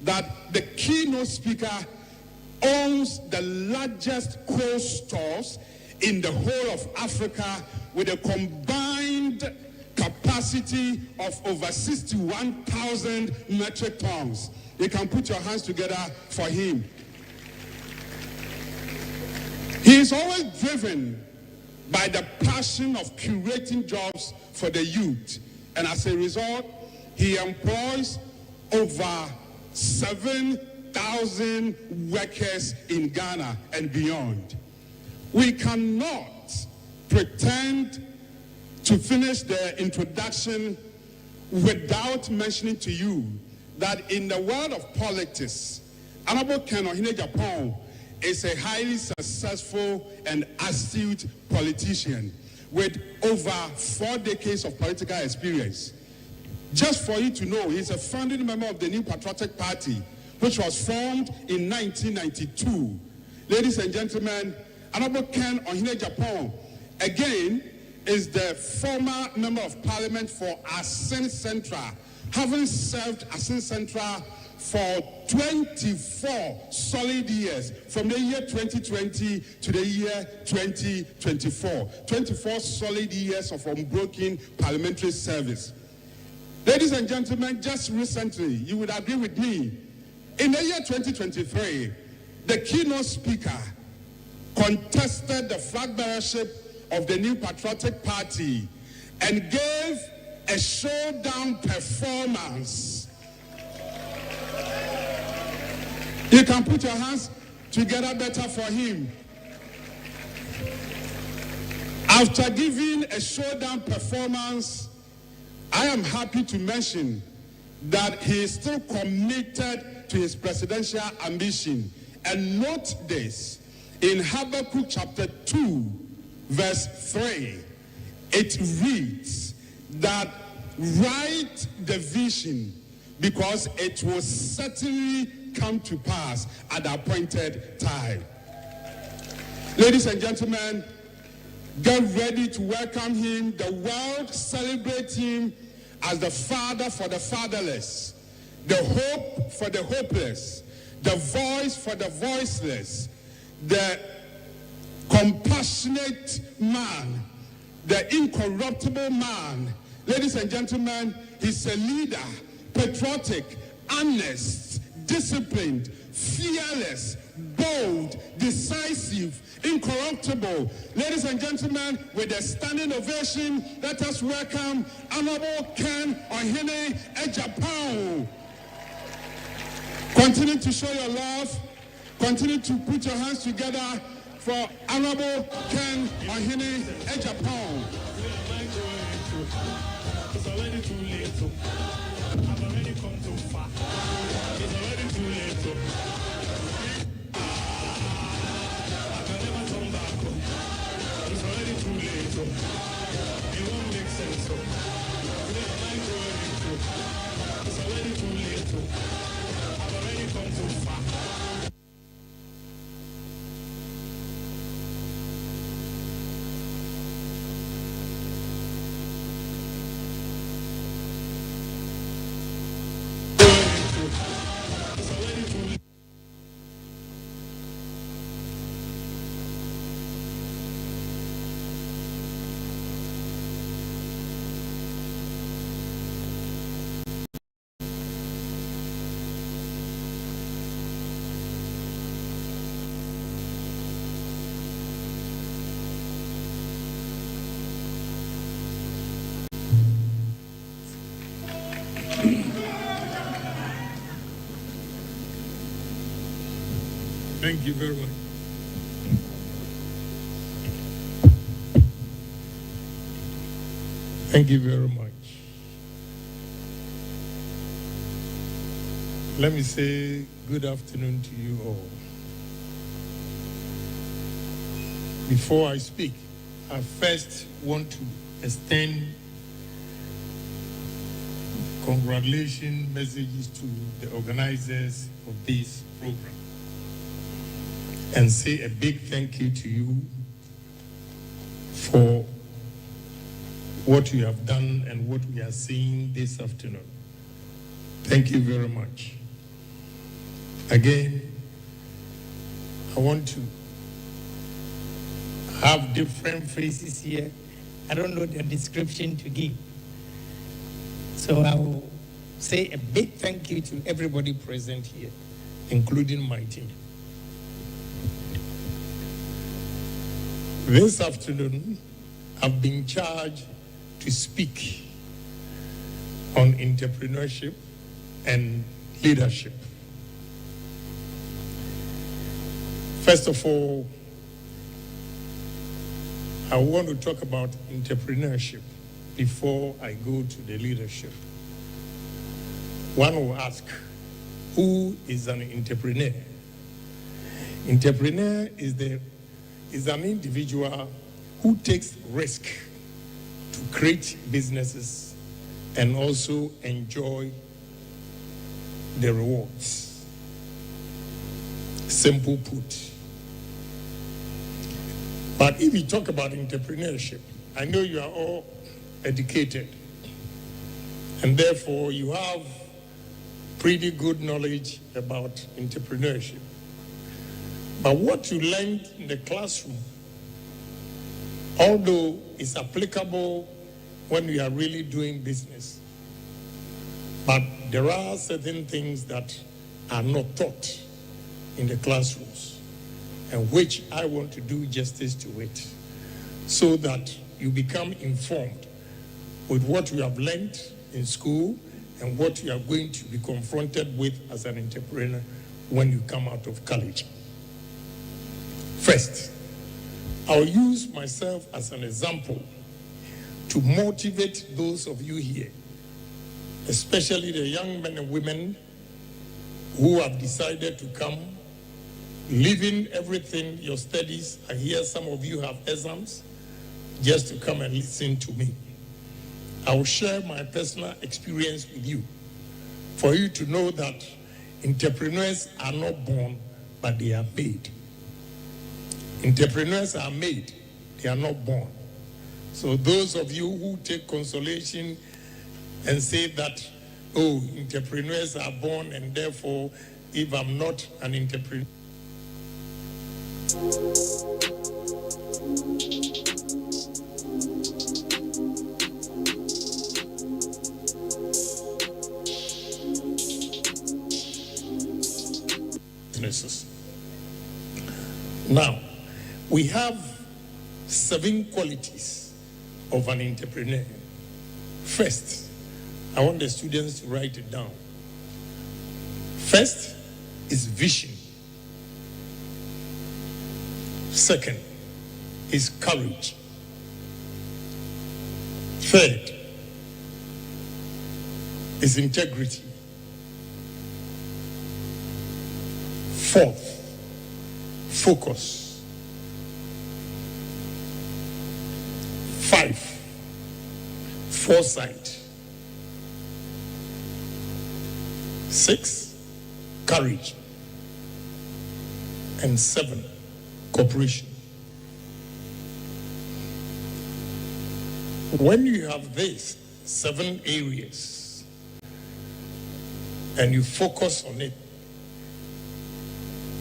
that the keynote speaker owns the largest coal stores in the whole of Africa with a combined capacity of over 61,000 metric tons. You can put your hands together for him. He is always driven by the passion of curating jobs for the youth. And as a result, he employs over 7,000 workers in Ghana and beyond. We cannot pretend to finish the introduction without mentioning to you that in the world of politics, Honorable Ken Agyapong is a highly successful and astute politician with over 4 decades of political experience. Just for you to know, he's a founding member of the New Patriotic Party, which was formed in 1992. Ladies and gentlemen, Honorable Ken Agyapong, again, is the former member of parliament for Asin Central, having served Asin Central for 24 solid years, from the year 2020 to the year 2024. 24 solid years of unbroken parliamentary service. Ladies and gentlemen, just recently, you would agree with me, in the year 2023, the keynote speaker contested the flag bearership of the New Patriotic Party and gave a showdown performance. You can put your hands together better for him. After giving a showdown performance, I am happy to mention that he is still committed to his presidential ambition. And note this, in Habakkuk chapter 2, verse 3, it reads that write the vision because it will certainly come to pass at the appointed time. Ladies and gentlemen, get ready to welcome him. The world celebrates him as the father for the fatherless, the hope for the hopeless, the voice for the voiceless, the compassionate man, the incorruptible man. Ladies and gentlemen, he's a leader, patriotic, honest, disciplined, fearless, bold, decisive, incorruptible. Ladies and gentlemen, with a standing ovation, let us welcome Honorable Ken Agyapong. Continue to show your love. Continue to put your hands together for Honorable Ken Agyapong. It's already too late. I've already come too far. It's already too late. I can never turn back. It's already too late. It won't make sense. It's already too late. I've already come too far. Thank you very much. Thank you very much. Let me say good afternoon to you all. Before I speak, I first want to extend congratulations messages to the organizers of this program and say a big thank you to you for what you have done and what we are seeing this afternoon. Thank you very much. Again, I want to have different phrases here. I don't know the description to give. So I will say a big thank you to everybody present here, including my team. This afternoon, I've been charged to speak on entrepreneurship and leadership. First of all, I want to talk about entrepreneurship before I go to the leadership. One will ask, who is an entrepreneur? Entrepreneur is an individual who takes risk to create businesses and also enjoy the rewards. Simple put. But if you talk about entrepreneurship, I know you are all educated, and therefore you have pretty good knowledge about entrepreneurship. But what you learned in the classroom, although it's applicable when we are really doing business, but there are certain things that are not taught in the classrooms, and which I want to do justice to it, so that you become informed with what you have learned in school and what you are going to be confronted with as an entrepreneur when you come out of college. First, I'll use myself as an example to motivate those of you here, especially the young men and women who have decided to come, leaving everything, your studies. I hear some of you have exams, just to come and listen to me. I will share my personal experience with you for you to know that entrepreneurs are not born, but they are made. Entrepreneurs are made, they are not born. So those of you who take consolation and say that, oh, entrepreneurs are born, and therefore, if I'm not an entrepreneur, businesses. Now, we have 7 qualities of an entrepreneur. First, I want the students to write it down. First is vision. Second is courage. Third is integrity. Fourth, focus. 5, foresight. 6, courage. And 7, cooperation. When you have these 7 areas and you focus on it,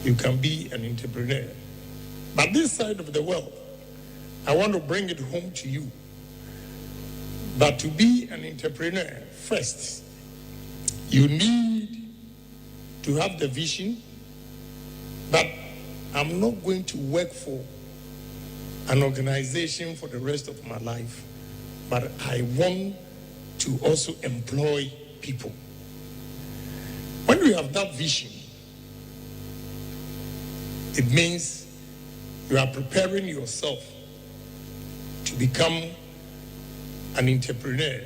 you can be an entrepreneur. But this side of the world, I want to bring it home to you that to be an entrepreneur, first, you need to have the vision that I'm not going to work for an organization for the rest of my life, but I want to also employ people. When you have that vision, it means you are preparing yourself to become an entrepreneur,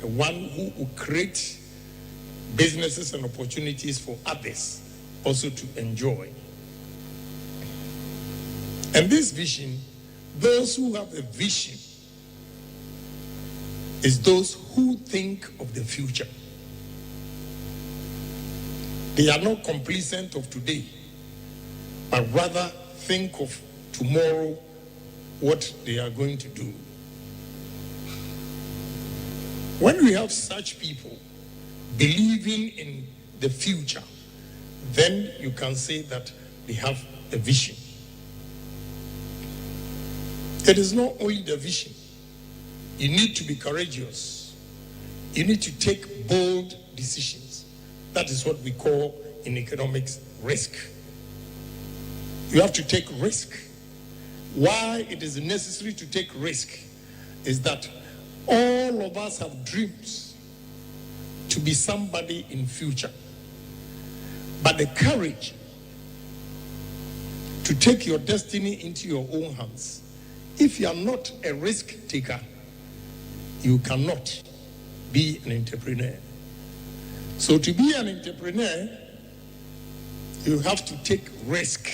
one who will create businesses and opportunities for others also to enjoy. And this vision, those who have a vision, is those who think of the future. They are not complacent of today, but rather think of tomorrow, what they are going to do. When we have such people believing in the future, then you can say that they have a vision. It is not only the vision. You need to be courageous. You need to take bold decisions. That is what we call in economics risk. You have to take risk. Why it is necessary to take risk is that all of us have dreams to be somebody in future. But the courage to take your destiny into your own hands, if you are not a risk taker, you cannot be an entrepreneur. So to be an entrepreneur, you have to take risk.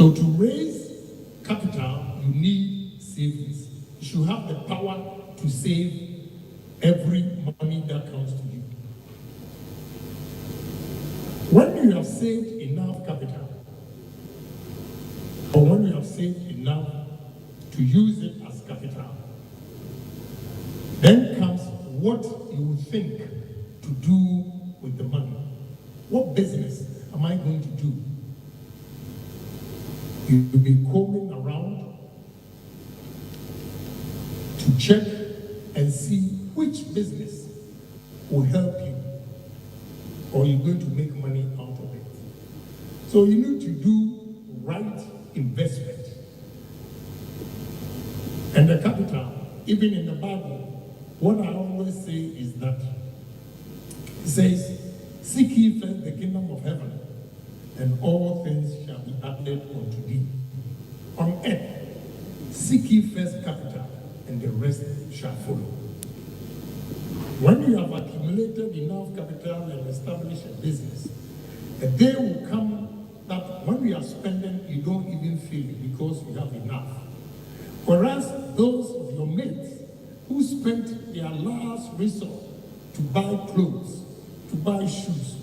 So to raise capital, you need savings. You should have the power to save every money that comes to you. When you have saved enough capital, or when you have saved enough to use it as capital, then comes what you think to do with the money. What business am I going to do? You will be combing around to check and see which business will help you, or you're going to make money out of it. So you need to do right investment. And the capital, even in the Bible, what I always say is that it says, seek ye first the kingdom of heaven, and all things shall be added unto thee. On earth, seek ye first capital, and the rest shall follow. When you have accumulated enough capital and established a business, a day will come that when you are spending, you don't even feel it because you have enough. Whereas those of your mates who spent their last resort to buy clothes, to buy shoes,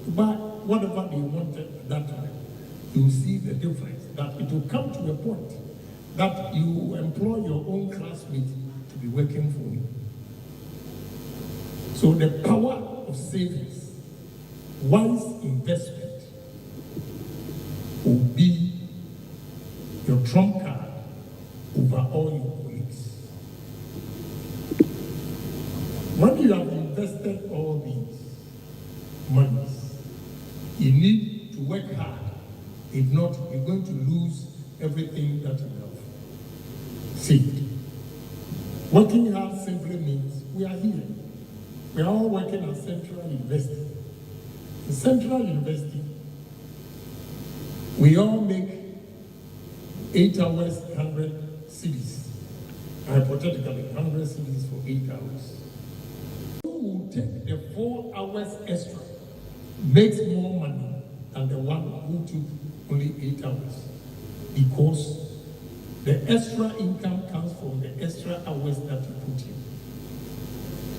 to buy whatever they wanted at that time, you will see the difference, that it will come to a point that you will employ your own classmates to be working for you. So the power of savings, wise investment, will be your trump card over all your colleagues. When you have invested all these monies, you need to work hard. If not, you're going to lose everything that you have saved. Working hard simply means we are here. We are all working at Central University. In Central University, we all make 8 hours, 100 cities. Hypothetically, 100 cities for 8 hours. Who will take the 4 hours extra makes more money than the one who took only 8 hours, because the extra income comes from the extra hours that you put in.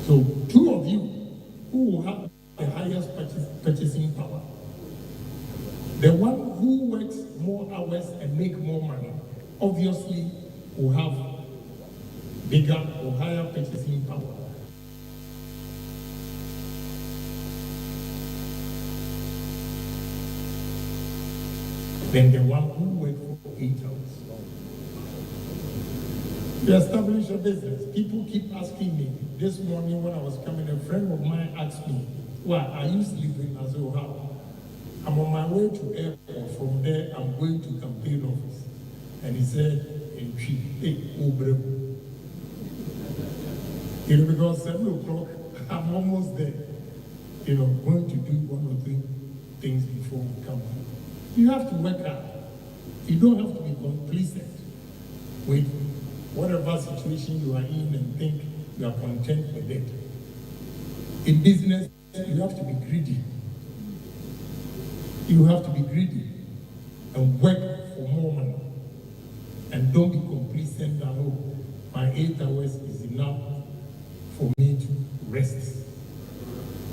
So 2 of you who will have the highest purchasing power, the one who works more hours and make more money, obviously will have bigger or higher purchasing power. Than the one who worked for 8 hours. You establish a business. People keep asking me. This morning when I was coming, a friend of mine asked me, "Why are you sleeping?" I said, "Oh, how?" "I'm on my way to airport. From there, I'm going to campaign office." And he said, "Hey, Obrebu." Because 7 o'clock, I'm almost there. Going to do 1 or 2 things before we come home. You have to work hard. You don't have to be complacent with whatever situation you are in and think you are content with it. In business, you have to be greedy. You have to be greedy and work for more money. And don't be complacent that, "Oh, my 8 hours is enough for me to rest."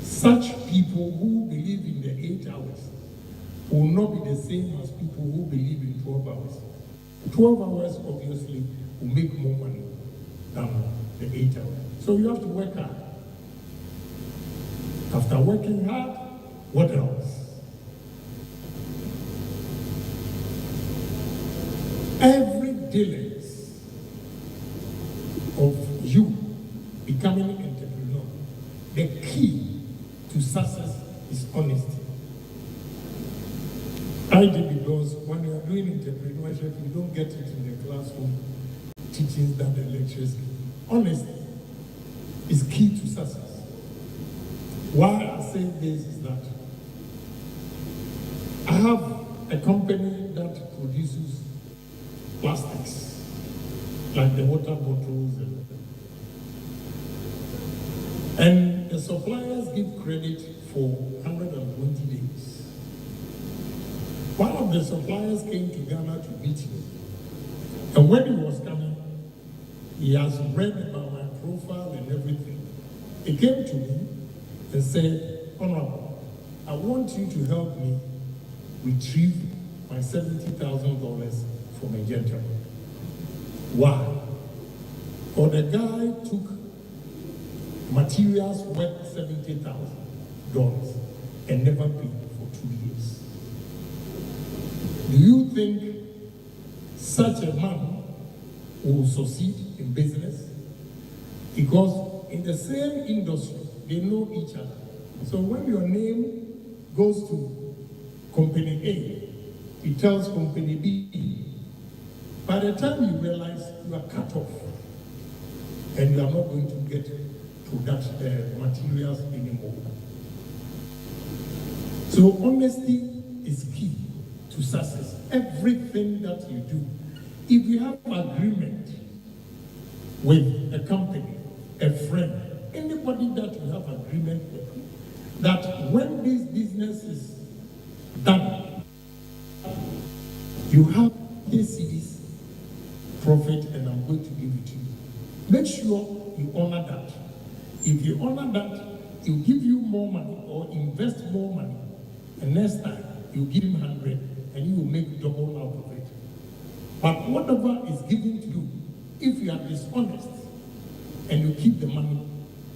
Such people who believe in the 8 hours will not be the same as people who believe in 12 hours. 12 hours obviously will make more money than the 8 hours. So you have to work hard. After working hard, what else? Every diligence of you becoming an entrepreneur, the key to success is honesty. I did, because when you are doing entrepreneurship, you don't get it in the classroom teachings that the lecturers give. Honesty is key to success. Why I say this is that I have a company that produces plastics, like the water bottles, and the suppliers give credit for 120 days. One of the suppliers came to Ghana to meet me. And when he was coming, he has read about my profile and everything. He came to me and said, Honorable, I want you to help me retrieve my $70,000 from a gentleman. Why? Or the guy took materials worth $70,000 and never paid for 2 years. Do you think such a man will succeed in business? Because in the same industry, they know each other. So when your name goes to company A, it tells company B. By the time you realize you are cut off and you are not going to get production materials anymore. So honesty is key to success. Everything that you do. If you have agreement with a company, a friend, anybody that you have agreement with, that when this business is done, you have this city's profit and I'm going to give it to you. Make sure you honor that. If you honor that, he'll give you more money or invest more money, and next time you give him 100 and you will make double out of it. But whatever is given to you, if you are dishonest and you keep the money,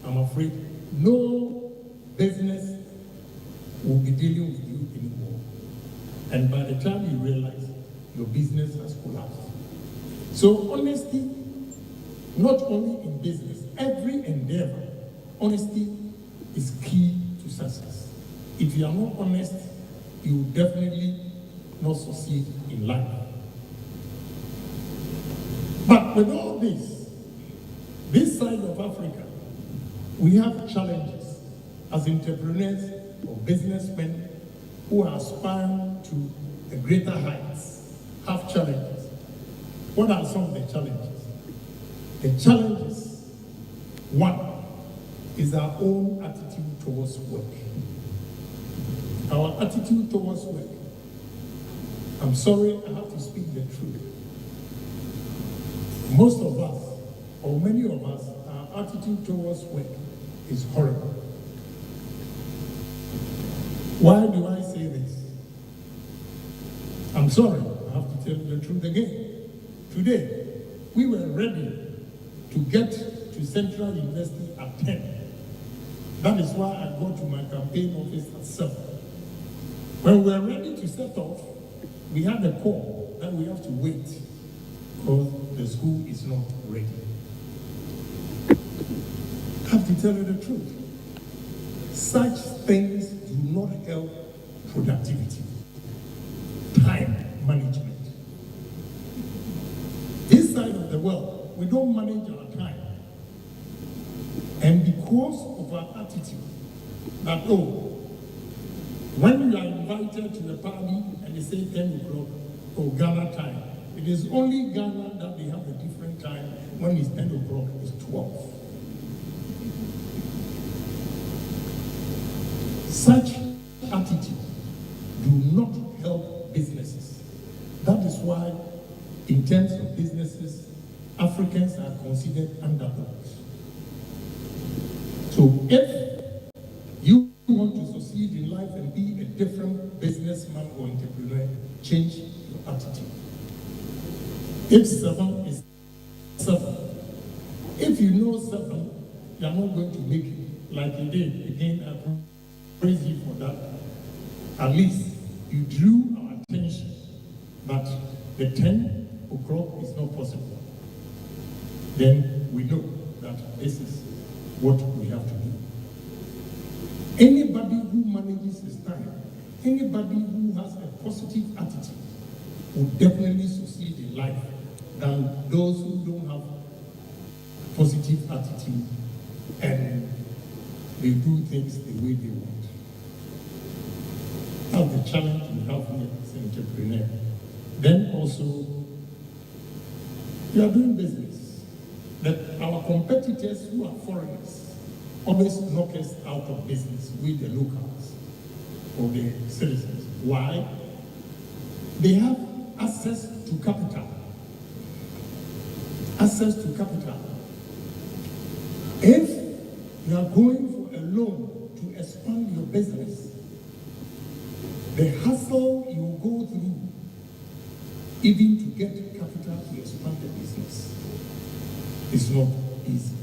I'm afraid no business will be dealing with you anymore. And by the time you realize your business has collapsed. So honesty, not only in business, every endeavor, honesty is key to success. If you are not honest, you will definitely not succeed in life. But with all this side of Africa, we have challenges as entrepreneurs or businessmen who are aspiring to a greater heights, have challenges. What are some of the challenges? The challenges, one, is our own attitude towards work. Our attitude towards work. I'm sorry, I have to speak the truth. Most of us, or many of us, our attitude towards work is horrible. Why do I say this? I'm sorry, I have to tell you the truth again. Today, we were ready to get to Central University at 10. That is why I go to my campaign office at 7. When we were ready to set off, we had a call that we have to wait because the school is not ready. I have to tell you the truth. Such things do not help productivity, time management. This side of the world, we don't manage our time. And because of our attitude, that when you are invited to a party and they say 10 o'clock, Ghana time, it is only Ghana that they have a different time. When it's 10 o'clock, it's 12. Such attitude do not help businesses. That is why, in terms of businesses, Africans are considered underdogs. So if you want to succeed in life and be a different businessman or entrepreneur, change your attitude. If 7 is 7, if you know 7, you are not going to make it like you did. Again, I praise you for that. At least you drew our attention that the 10 o'clock is not possible. Then we know that this is what we have to do. Anybody who manages his time, anybody who has a positive attitude will definitely succeed in life than those who don't have positive attitude and they do things the way they want. That's the challenge we have here as an entrepreneur. Then also, you are doing business. That our competitors who are foreigners always knock us out of business with the locals or the citizens. Why? They have access to capital. Access to capital. If you are going for a loan to expand your business, the hassle you will go through even to get capital to expand the business is not easy.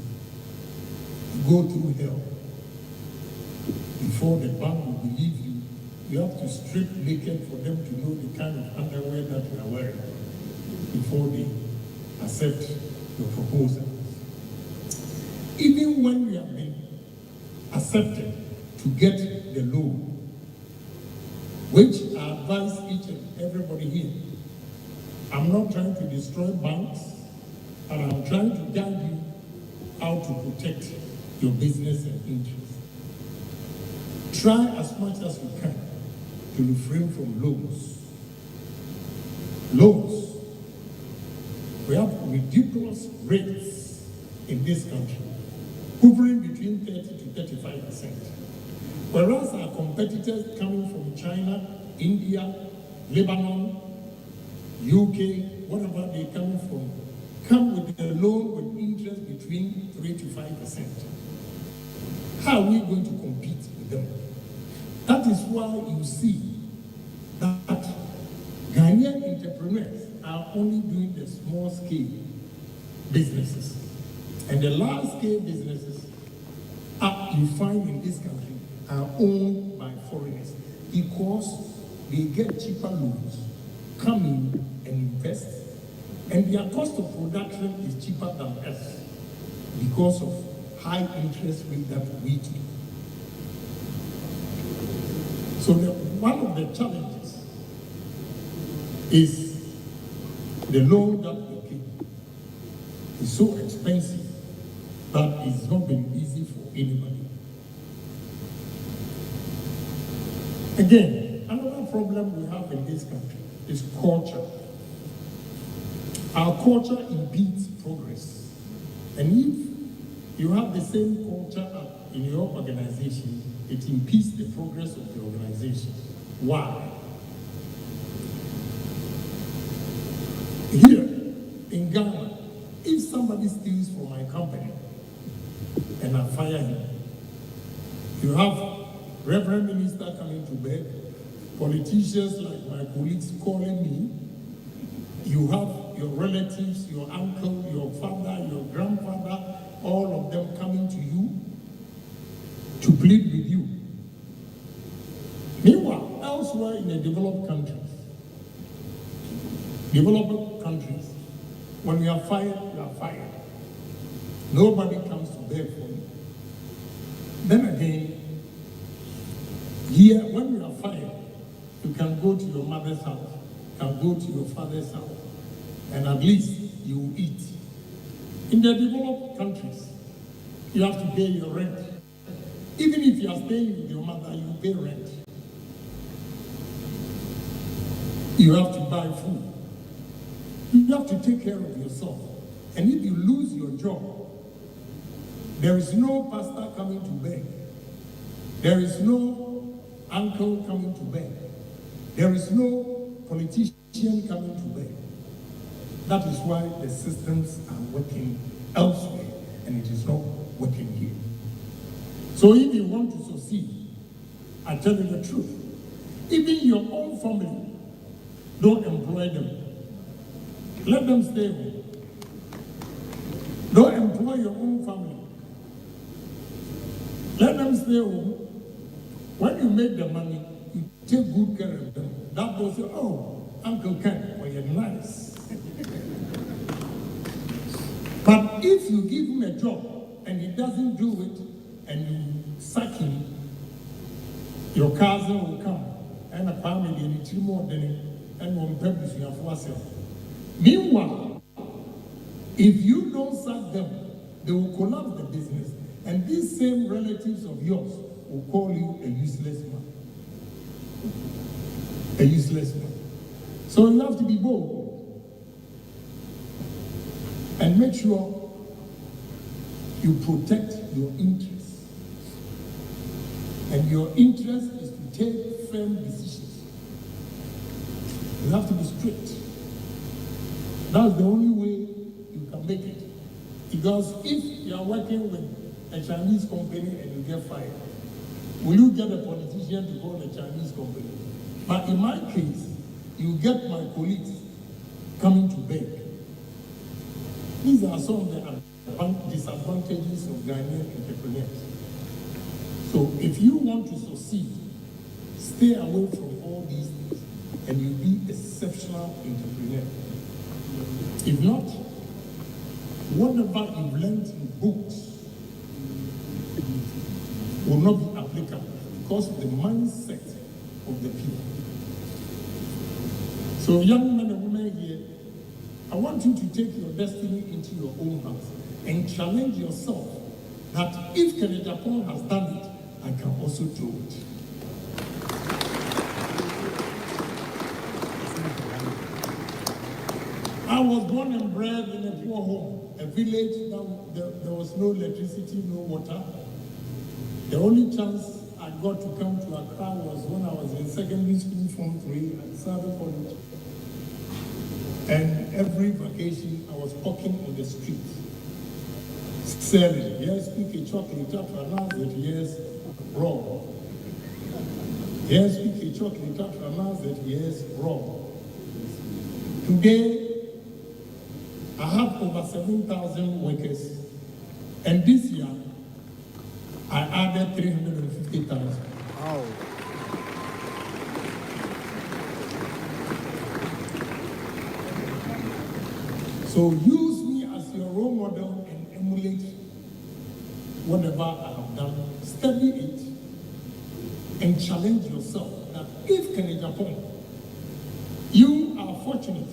You go through hell before the bank will believe you. You have to strip naked for them to know the kind of underwear that you are wearing before they accept your proposal. Even when you have been accepted to get the loan, which I advise each and everybody here, I'm not trying to destroy banks, and I'm trying to guide you how to protect your business and interests. Try as much as you can to refrain from loans. Loans. We have ridiculous rates in this country, hovering between 30 to 35%. Whereas our competitors coming from China, India, Lebanon, UK, whatever they come with a loan with interest between 3 to 5%. How are we going to compete with them? That is why you see that Ghanaian entrepreneurs are only doing the small scale businesses. And the large scale businesses you find in this country are owned by foreigners because they get cheaper loans, come in and invest, and their cost of production is cheaper than us because of high interest rate that we take. So one of the challenges is the loan that we take is so expensive that it's not been easy for anybody. Again, another problem we have in this country is culture. Our culture impedes progress. And if you have the same culture in your organization, it impedes the progress of the organization. Why? Here in Ghana, if somebody steals from my company and I fire him, you have Reverend Minister coming to bed, politicians like my colleagues calling me, you have your relatives, your uncle, your father, your grandfather, all of them coming to you to plead with you. Meanwhile, elsewhere in the developed countries, when you are fired, you are fired. Nobody comes to beg for you. Then again, here, when you are fired, you can go to your mother's house, you can go to your father's house, and at least you will eat. In the developed countries, you have to pay your rent. Even if you are staying with your mother, you pay rent. You have to buy food. You have to take care of yourself. And if you lose your job, there is no pastor coming to beg. There is no uncle coming to beg. There is no politician coming to beg. That is why the systems are working elsewhere and it is not working here. So if you want to succeed, I tell you the truth, even your own family, don't employ them. Let them stay home. Don't employ your own family. Let them stay home. When you make the money, you take good care of them. That will say, oh, Uncle Ken, well, you're nice. But if you give him a job and he doesn't do it and you sack him, your cousin will come and a family and it's more than it and one purpose you have for yourself. Meanwhile, if you don't sack them, they will collapse the business. And these same relatives of yours will call you a useless man. A useless man. So you have to be bold. And make sure you protect your interests. And your interest is to take firm decisions. You have to be strict. That's the only way you can make it. Because if you are working with a Chinese company and you get fired, will you get a politician to call the Chinese company? But in my case, you get my colleagues coming to beg. These are some of the disadvantages of Ghanaian entrepreneurs. So if you want to succeed, stay away from all these things and you'll be an exceptional entrepreneur. If not, whatever you've learned in books will not be applicable because of the mindset of the people. So young men and women here, I want you to take your destiny into your own hands and challenge yourself that if Agyapong has done it, I can also do it. I was born and bred in a poor home, a village that there was no electricity, no water. The only chance I got to come to Accra was when I was in secondary school, Form 3 at Sabre College. And every vacation, I was walking on the street, selling. Yes, pick a chocolate, announce it, yes, raw. Yes, pick a chocolate, announce it, yes, raw. Today, I have over 7,000 workers, and this year, I added 350,000. Wow. So use me as your role model and emulate whatever I have done. Study it and challenge yourself that if Agyapong, you are fortunate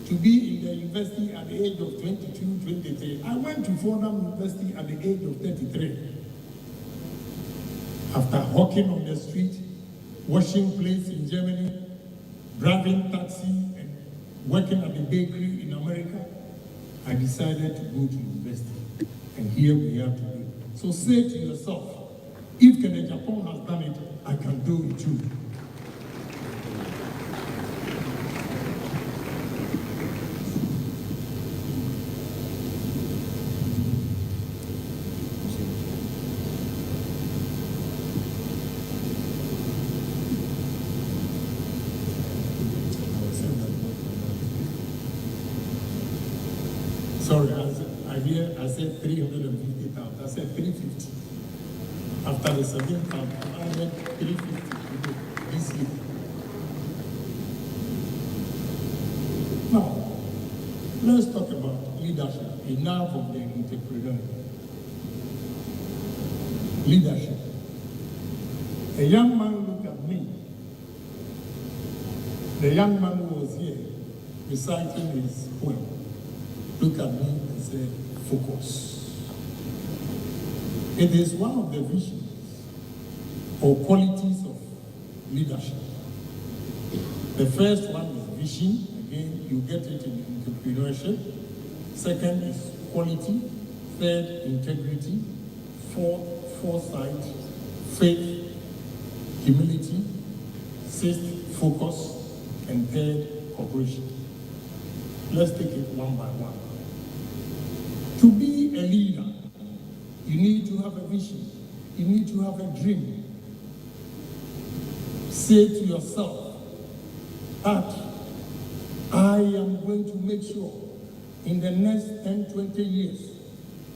to be in the university at the age of 22, 23. I went to Fordham University at the age of 33. After hawking on the street, washing plates in Germany, driving taxi, and working at the bakery in America, I decided to go to university. And here we are today. So say to yourself, if Agyapong has done it, I can do it too. Sorry, I said 350,000. I said 350. After the 7,000, I had 350 this year. Now, let's talk about leadership. Enough of the entrepreneur. Leadership. A young man looked at me. The young man who was here reciting his poem. Look at me and say, focus. It is one of the visions or qualities of leadership. The first one is vision. Again, you get it in entrepreneurship. Second is quality. Third, integrity. Fourth, foresight. Faith, humility. Sixth, focus. And third, cooperation. Let's take it one by one. To be a leader, you need to have a vision. You need to have a dream. Say to yourself that I am going to make sure in the next 10, 20 years,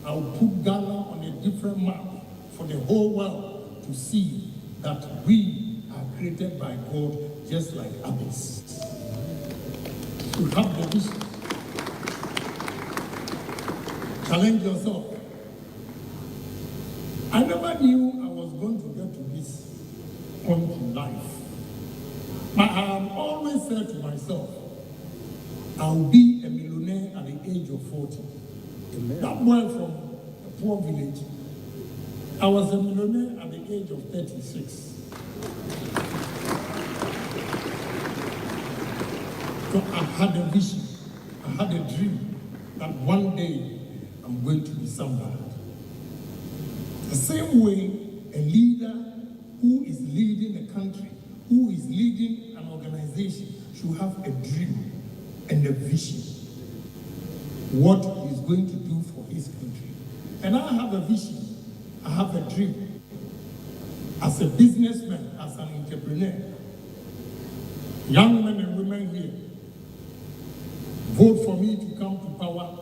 I'll put Ghana on a different map for the whole world to see that we are created by God just like others. You have the vision. Challenge yourself. I never knew I was going to get to this point in life. But I have always said to myself, I'll be a millionaire at the age of 40. Amen. That boy from a poor village, I was a millionaire at the age of 36. So I had a vision, I had a dream that one day I'm going to be somebody. The same way a leader who is leading a country, who is leading an organization, should have a dream and a vision, what he's going to do for his country. And I have a vision, I have a dream. As a businessman, as an entrepreneur, young men and women here, vote for me to come to power,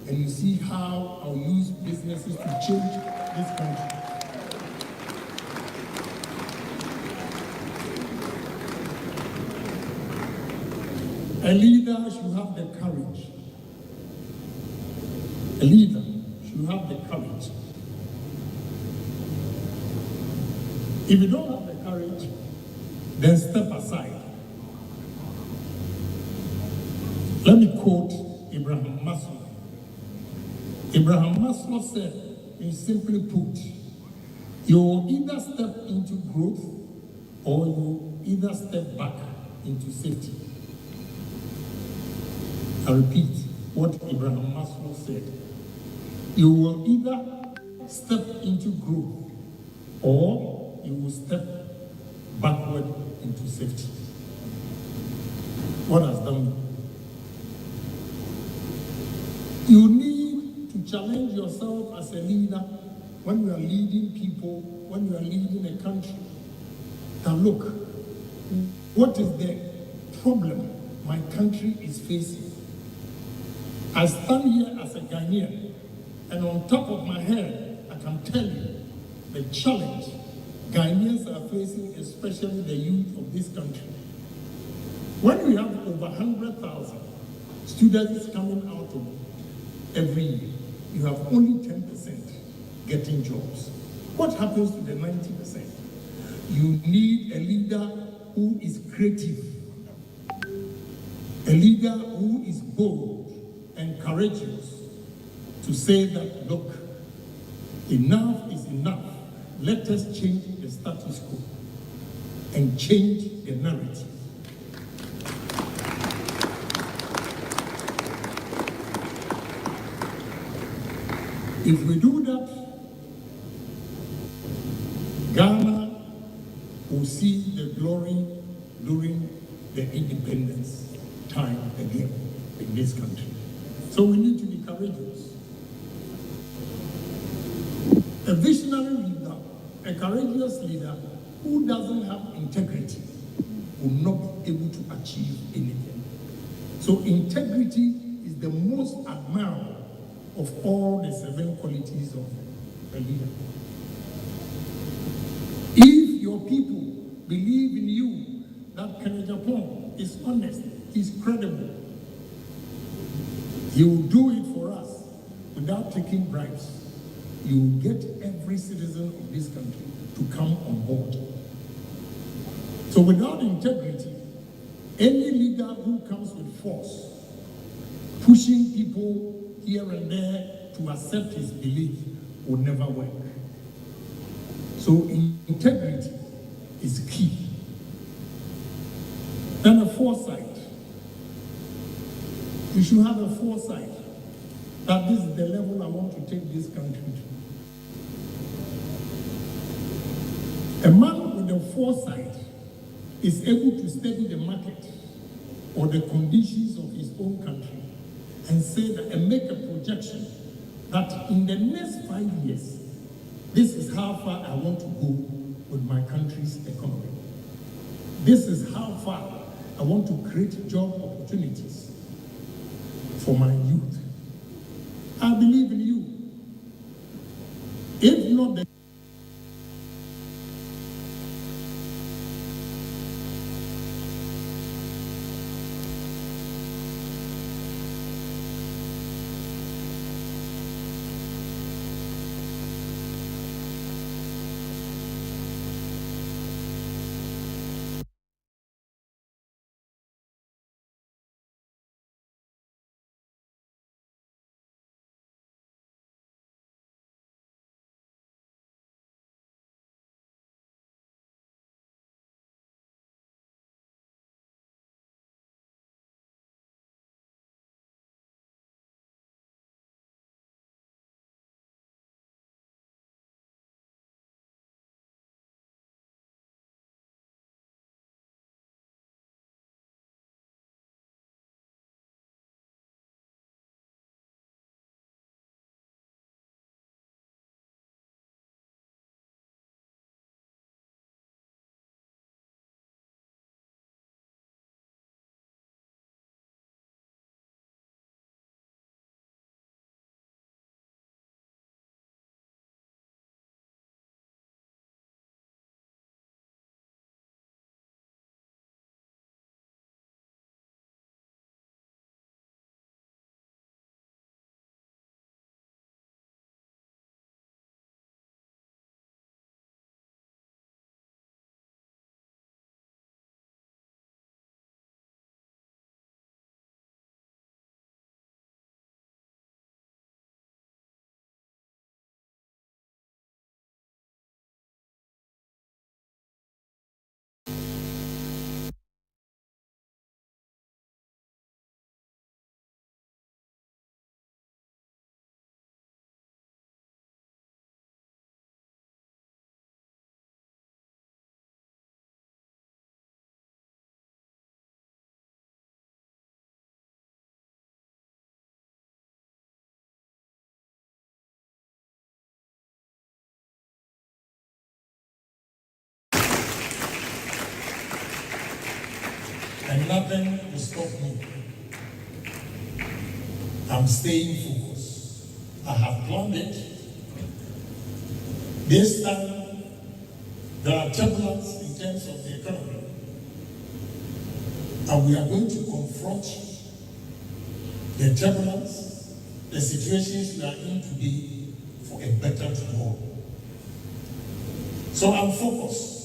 and you see how I'll use businesses to change this country. A leader should have the courage. A leader should have the courage. If you don't have the courage, then step aside. Let me quote Abraham Maslow. Abraham Maslow said, and simply put, you will either step into growth or you will either step back into safety. I repeat what Abraham Maslow said. You will either step into growth or you will step backward into safety. What does that mean? You need to challenge yourself as a leader when you are leading people, when you are leading a country. Now look, what is the problem my country is facing? I stand here as a Ghanaian, and on top of my head, I can tell you the challenge Ghanaians are facing, especially the youth of this country. When we have over 100,000 students coming out of every year, you have only 10% getting jobs. What happens to the 90%? You need a leader who is creative, a leader who is bold and courageous to say that, look, enough is enough. Let us change the status quo and change the narrative. If we do that, Ghana will see the glory during the independence time again in this country. So we need to be courageous. A visionary leader, a courageous leader who doesn't have integrity will not be able to achieve anything. So integrity is the most admirable of all the 7 qualities of a leader. If your people believe in you, that Agyapong is honest, is credible, he will do it for us without taking bribes. You will get every citizen of this country to come on board. So without integrity, any leader who comes with force, pushing people here and there to accept his belief, will never work. So integrity is key. Then a foresight. You should have a foresight that this is the level I want to take this country to. A man with a foresight is able to study the market or the conditions of his own country and say that, and make a projection that in the next 5 years, this is how far I want to go with my country's economy. This is how far I want to create job opportunities for my youth. I believe in you. If not the nothing will stop me. I'm staying focused. I have planned it. This time, there are turbulence in terms of the economy. And we are going to confront the turbulence, the situations we are in today for a better tomorrow. So I'm focused.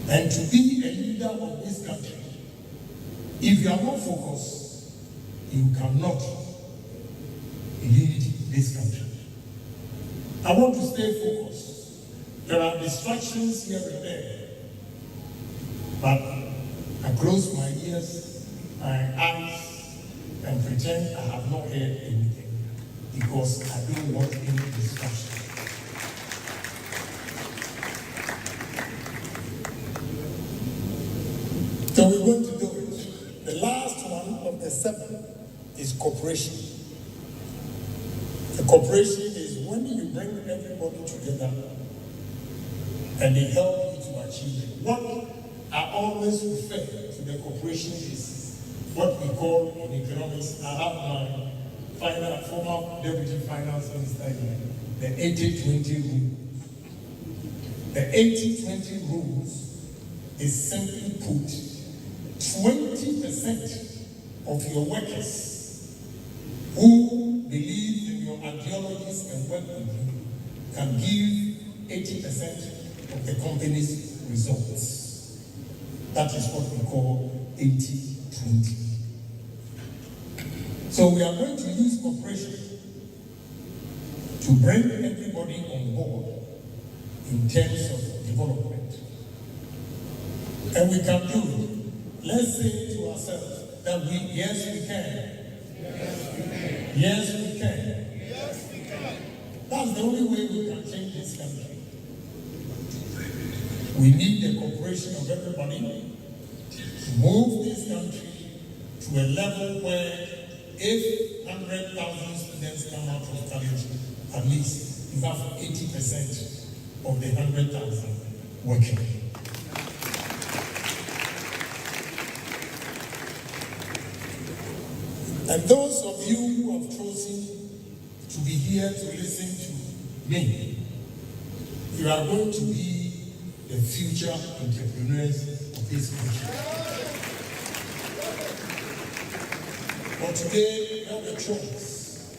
And to be a leader of this country, if you are not focused, you cannot lead this country. I want to stay focused. There are distractions here and there, but I close my ears, my eyes, and pretend I have not heard anything, because I don't want any distraction. So we're going to do it. The last one of the 7 is cooperation. The cooperation is when you bring everybody together and they help you to achieve it. What I always refer to the cooperation is what we call in economics, I have my former deputy finance minister here, the 80-20 rule. The 80-20 rules is simply put, 20% of your workers who believe in your ideologies and work with you can give 80% of the company's results. That is what we call 80-20. So we are going to use cooperation to bring everybody on board in terms of development. And we can do it. Let's say to ourselves that yes, we can. Yes, we can. Yes, we can. Yes, we can. That's the only way we can change this country. We need the cooperation of everybody to move this country to a level where if 100,000 students come out of college, at least you have 80% of the 100,000 working. And those of you who have chosen to be here to listen to me, you are going to be the future entrepreneurs of this country. But today, you have a choice.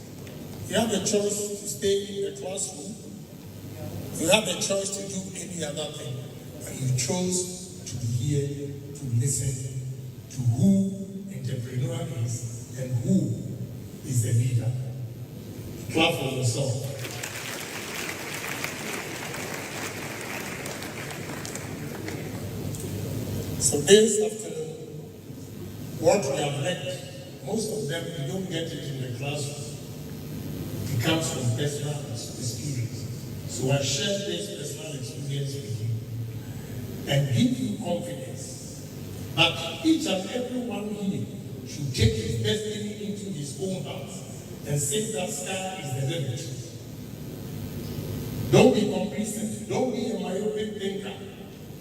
You have a choice to stay in the classroom. You have a choice to do any other thing. And you chose to be here to listen to who entrepreneur is and who is a leader. Clap for yourself. So this afternoon, what we have learned, most of them, you don't get it in the classroom. It comes from personal experience. So I share this personal experience with you and give you confidence that each and every one here should take his destiny into his own hands and say that sky is the limit. Don't be complacent. Don't be a myopic thinker.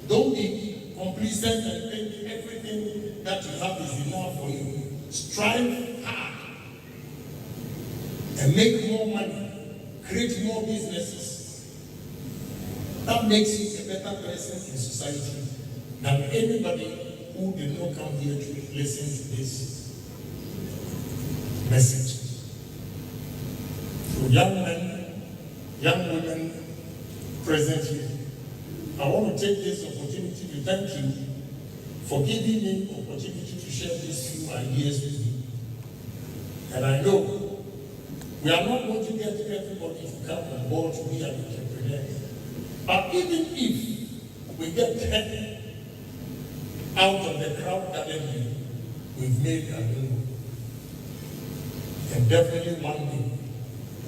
Don't be complacent and think everything that you have is enough for you. Strive hard and make more money, create more businesses. That makes you a better person in society than anybody who did not come here to listen to this message. So young men, young women present here, I want to take this opportunity to thank you for giving me the opportunity to share these few ideas with you. And I know we are not going to get everybody to come on board to be an entrepreneur. But even if we get 10 out of the crowd gathered here, we've made a move. And definitely one day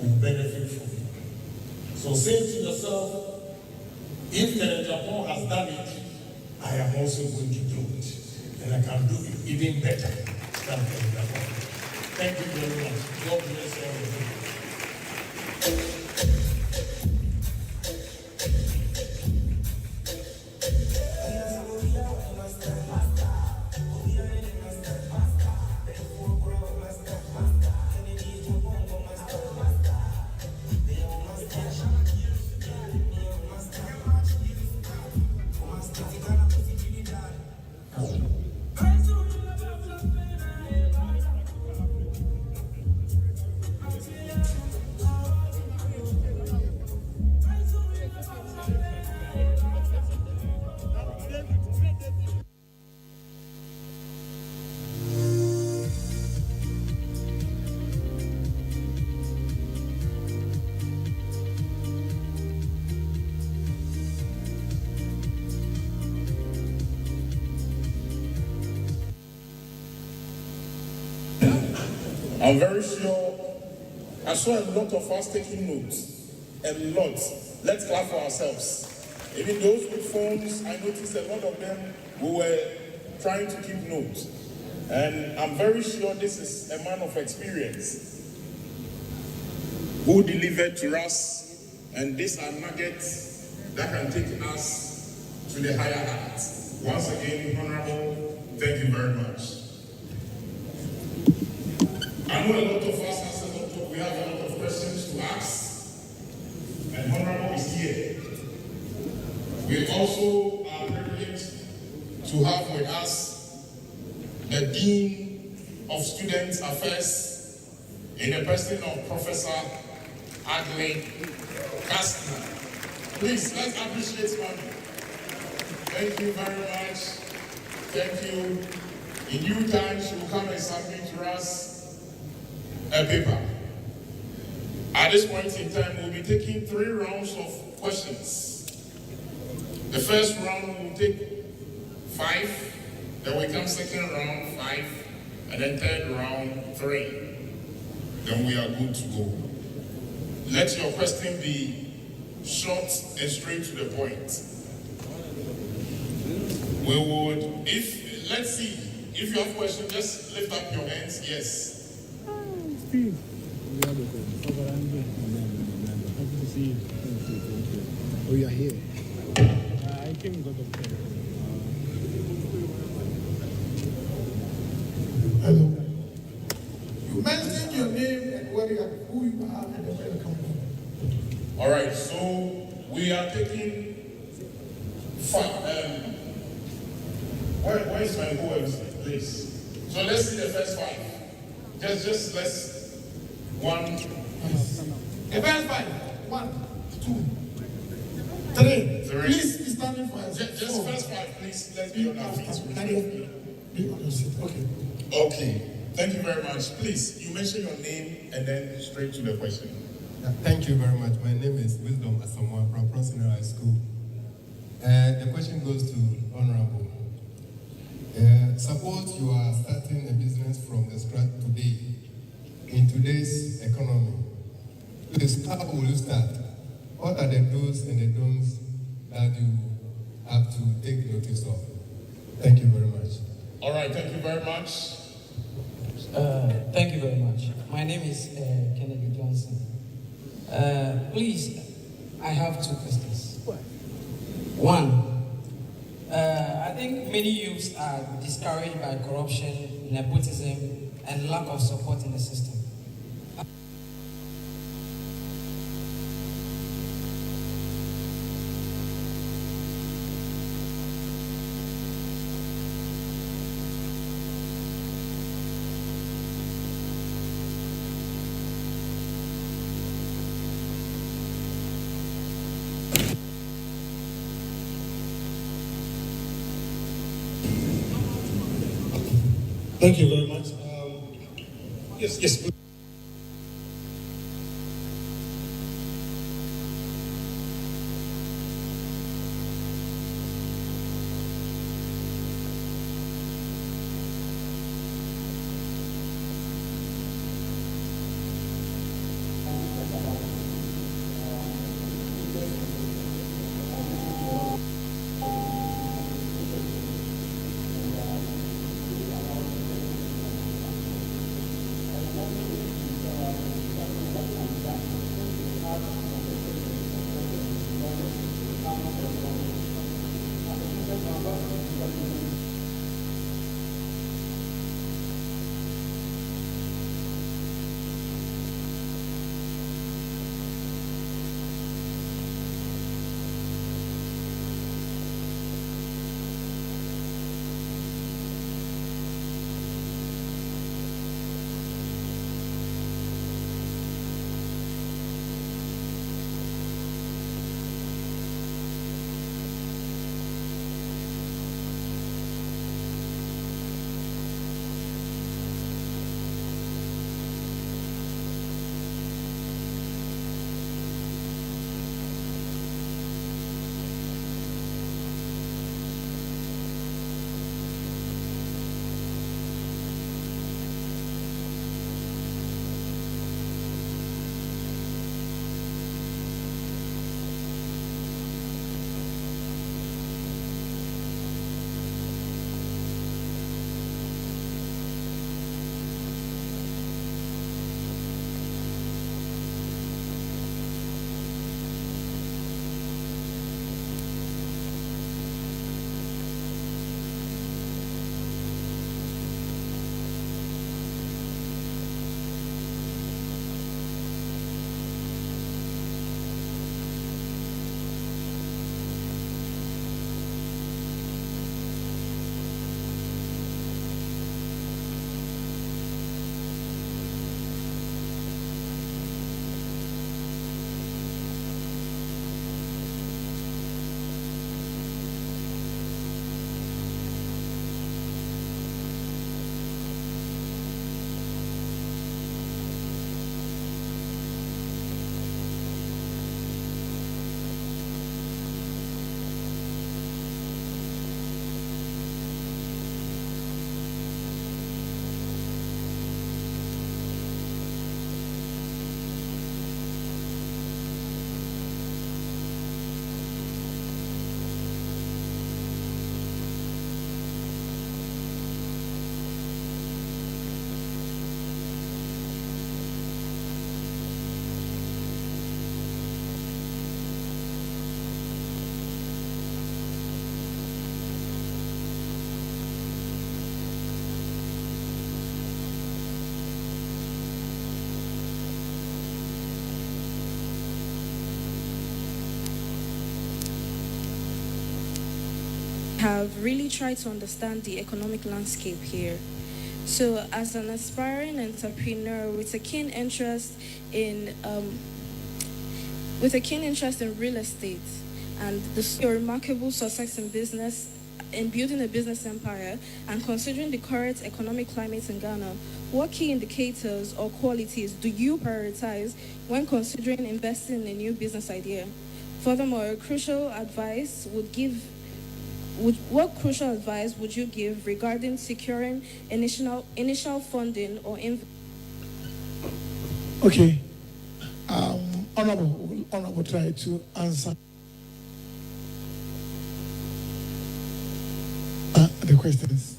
will benefit from it. So say to yourself, if Agyapong has done it, I am also going to do it. And I can do it even better than Agyapong. Thank you very much. God bless all of you. I'm very sure I saw a lot of us taking notes. A lot. Let's clap for ourselves. Even those with phones, I noticed a lot of them who were trying to keep notes. And I'm very sure this is a man of experience who delivered to us, and these are nuggets that can take us to the higher heights. Once again, Honorable, thank you very much. I know a lot of us we have a lot of questions to ask, and Honorable is here. We also are privileged to have with us the Dean of Student Affairs in the person of Professor Adley Kastner. Please, let's appreciate him. Thank you very much. Thank you. In due time, she will come and submit to us a paper. At this point in time, we'll be taking 3 rounds of questions. The first round will take 5, then we come second round 5, and then third round 3. Then we are good to go. Let your question be short and straight to the point. We would, let's see, if you have questions, just lift up your hands. Yes. Steve. Happy to see you. Oh, you are here. I came because of that. Hello. You mentioned your name and who you are and where you come from. All right, so we are taking 5. Where is my whoever, please? So let's see the first 5. Just let's 1. The first 5. 1, 2, 3. Please be standing for us. Just first 5, please. Let's be on our feet. Be on your seat. Okay. Okay. Thank you very much. Please, you mention your name and then straight to the question. Thank you very much. My name is Wisdom Asamoah from Prosper High School. The question goes to Honorable. Suppose you are starting a business from the scratch today in today's economy. Please, how will you start? What are the do's and the don'ts that you have to take notice of? Thank you very much. All right, thank you very much. Thank you very much. My name is Kennedy Johnson. Please, I have 2 questions. 1, I think many youths are discouraged by corruption, nepotism, and lack of support in the system. Thank you very much. Yes, please. have really tried to understand the economic landscape here. So, as an aspiring entrepreneur with a keen interest in real estate and your remarkable success in business, in building a business empire, and considering the current economic climate in Ghana, what key indicators or qualities do you prioritize when considering investing in a new business idea? Furthermore, what crucial advice would you give regarding securing initial funding or Okay. Honorable try to answer the questions.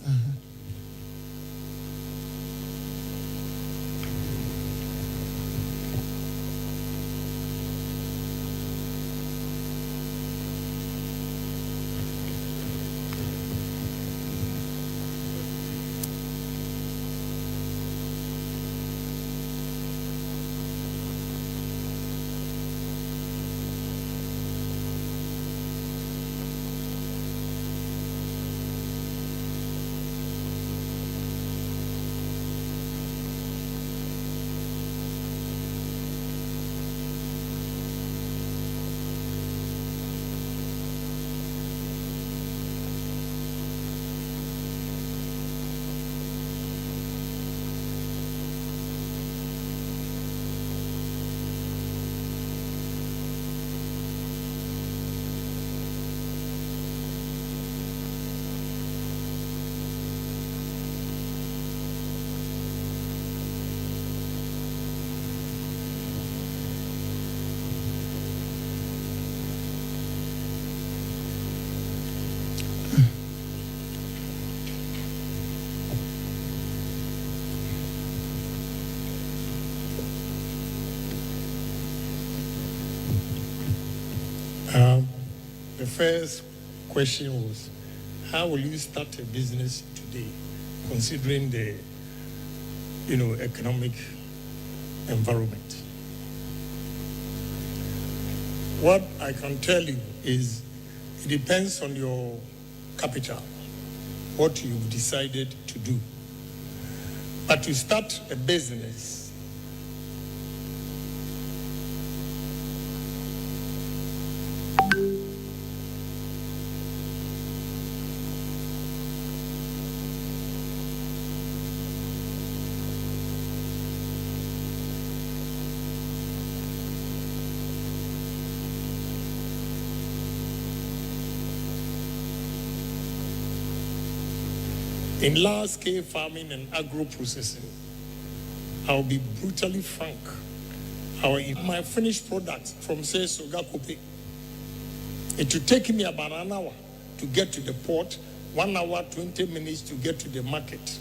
The first question was, how will you start a business today, considering the, economic environment? What I can tell you is, it depends on your capital, what you've decided to do. But to start a business, in large-scale farming and agro-processing, I'll be brutally frank. My finished product from, say, Sogakope, it will take me about an hour to get to the port, 1 hour, 20 minutes to get to the market.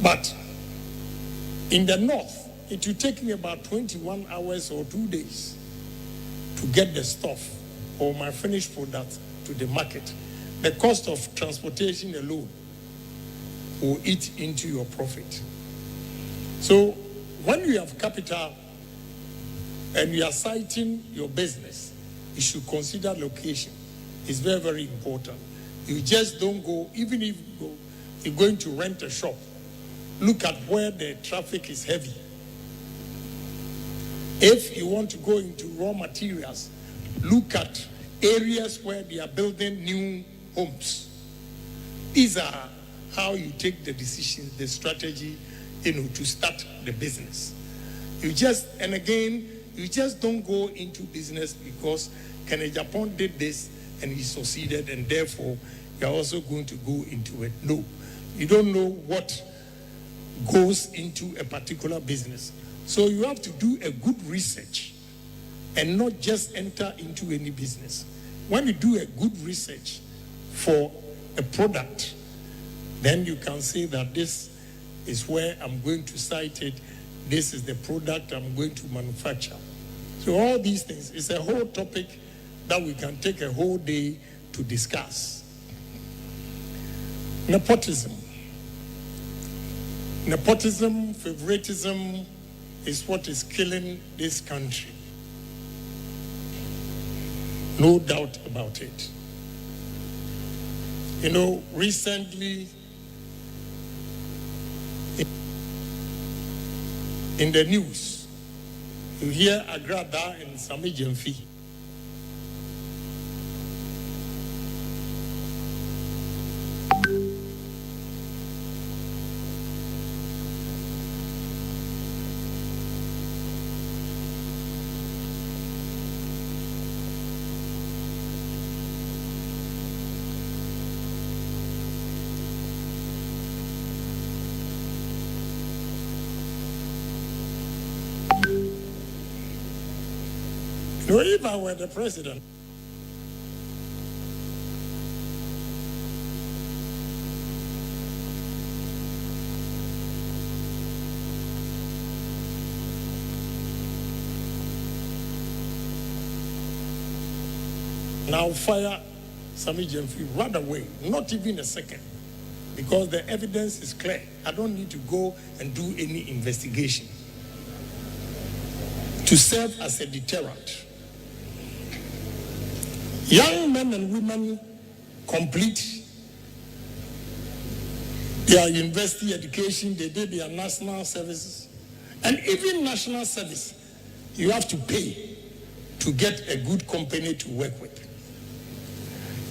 But in the north, it will take me about 21 hours or 2 days to get the stuff or my finished product to the market. The cost of transportation alone will eat into your profit. So when you have capital and you are citing your business, you should consider location. It's very, very important. You just don't go, even if you're going to rent a shop, look at where the traffic is heavy. If you want to go into raw materials, look at areas where they are building new homes. These are how you take the decisions, the strategy, to start the business. You just don't go into business because Agyapong did this and he succeeded and therefore you're also going to go into it. No, you don't know what goes into a particular business. So you have to do a good research and not just enter into any business. When you do a good research for a product, then you can say that this is where I'm going to cite it, this is the product I'm going to manufacture. So all these things is a whole topic that we can take a whole day to discuss. Nepotism. Nepotism, favoritism is what is killing this country. No doubt about it. You know, recently in the news, you hear Agrada and Sami Jemfi. No, if I were the president, now fire Sami Jemfi right away, not even a second, because the evidence is clear. I don't need to go and do any investigation to serve as a deterrent. Young men and women complete their university education, they did their national services, and even national service, you have to pay to get a good company to work with.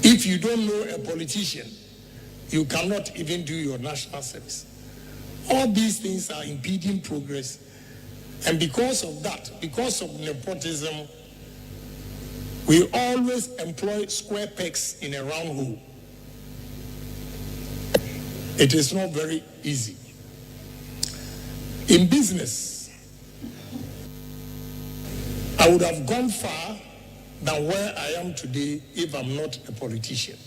If you don't know a politician, you cannot even do your national service. All these things are impeding progress, and because of that, because of nepotism, we always employ square pegs in a round hole. It is not very easy. In business, I would have gone far than where I am today if I'm not a politician.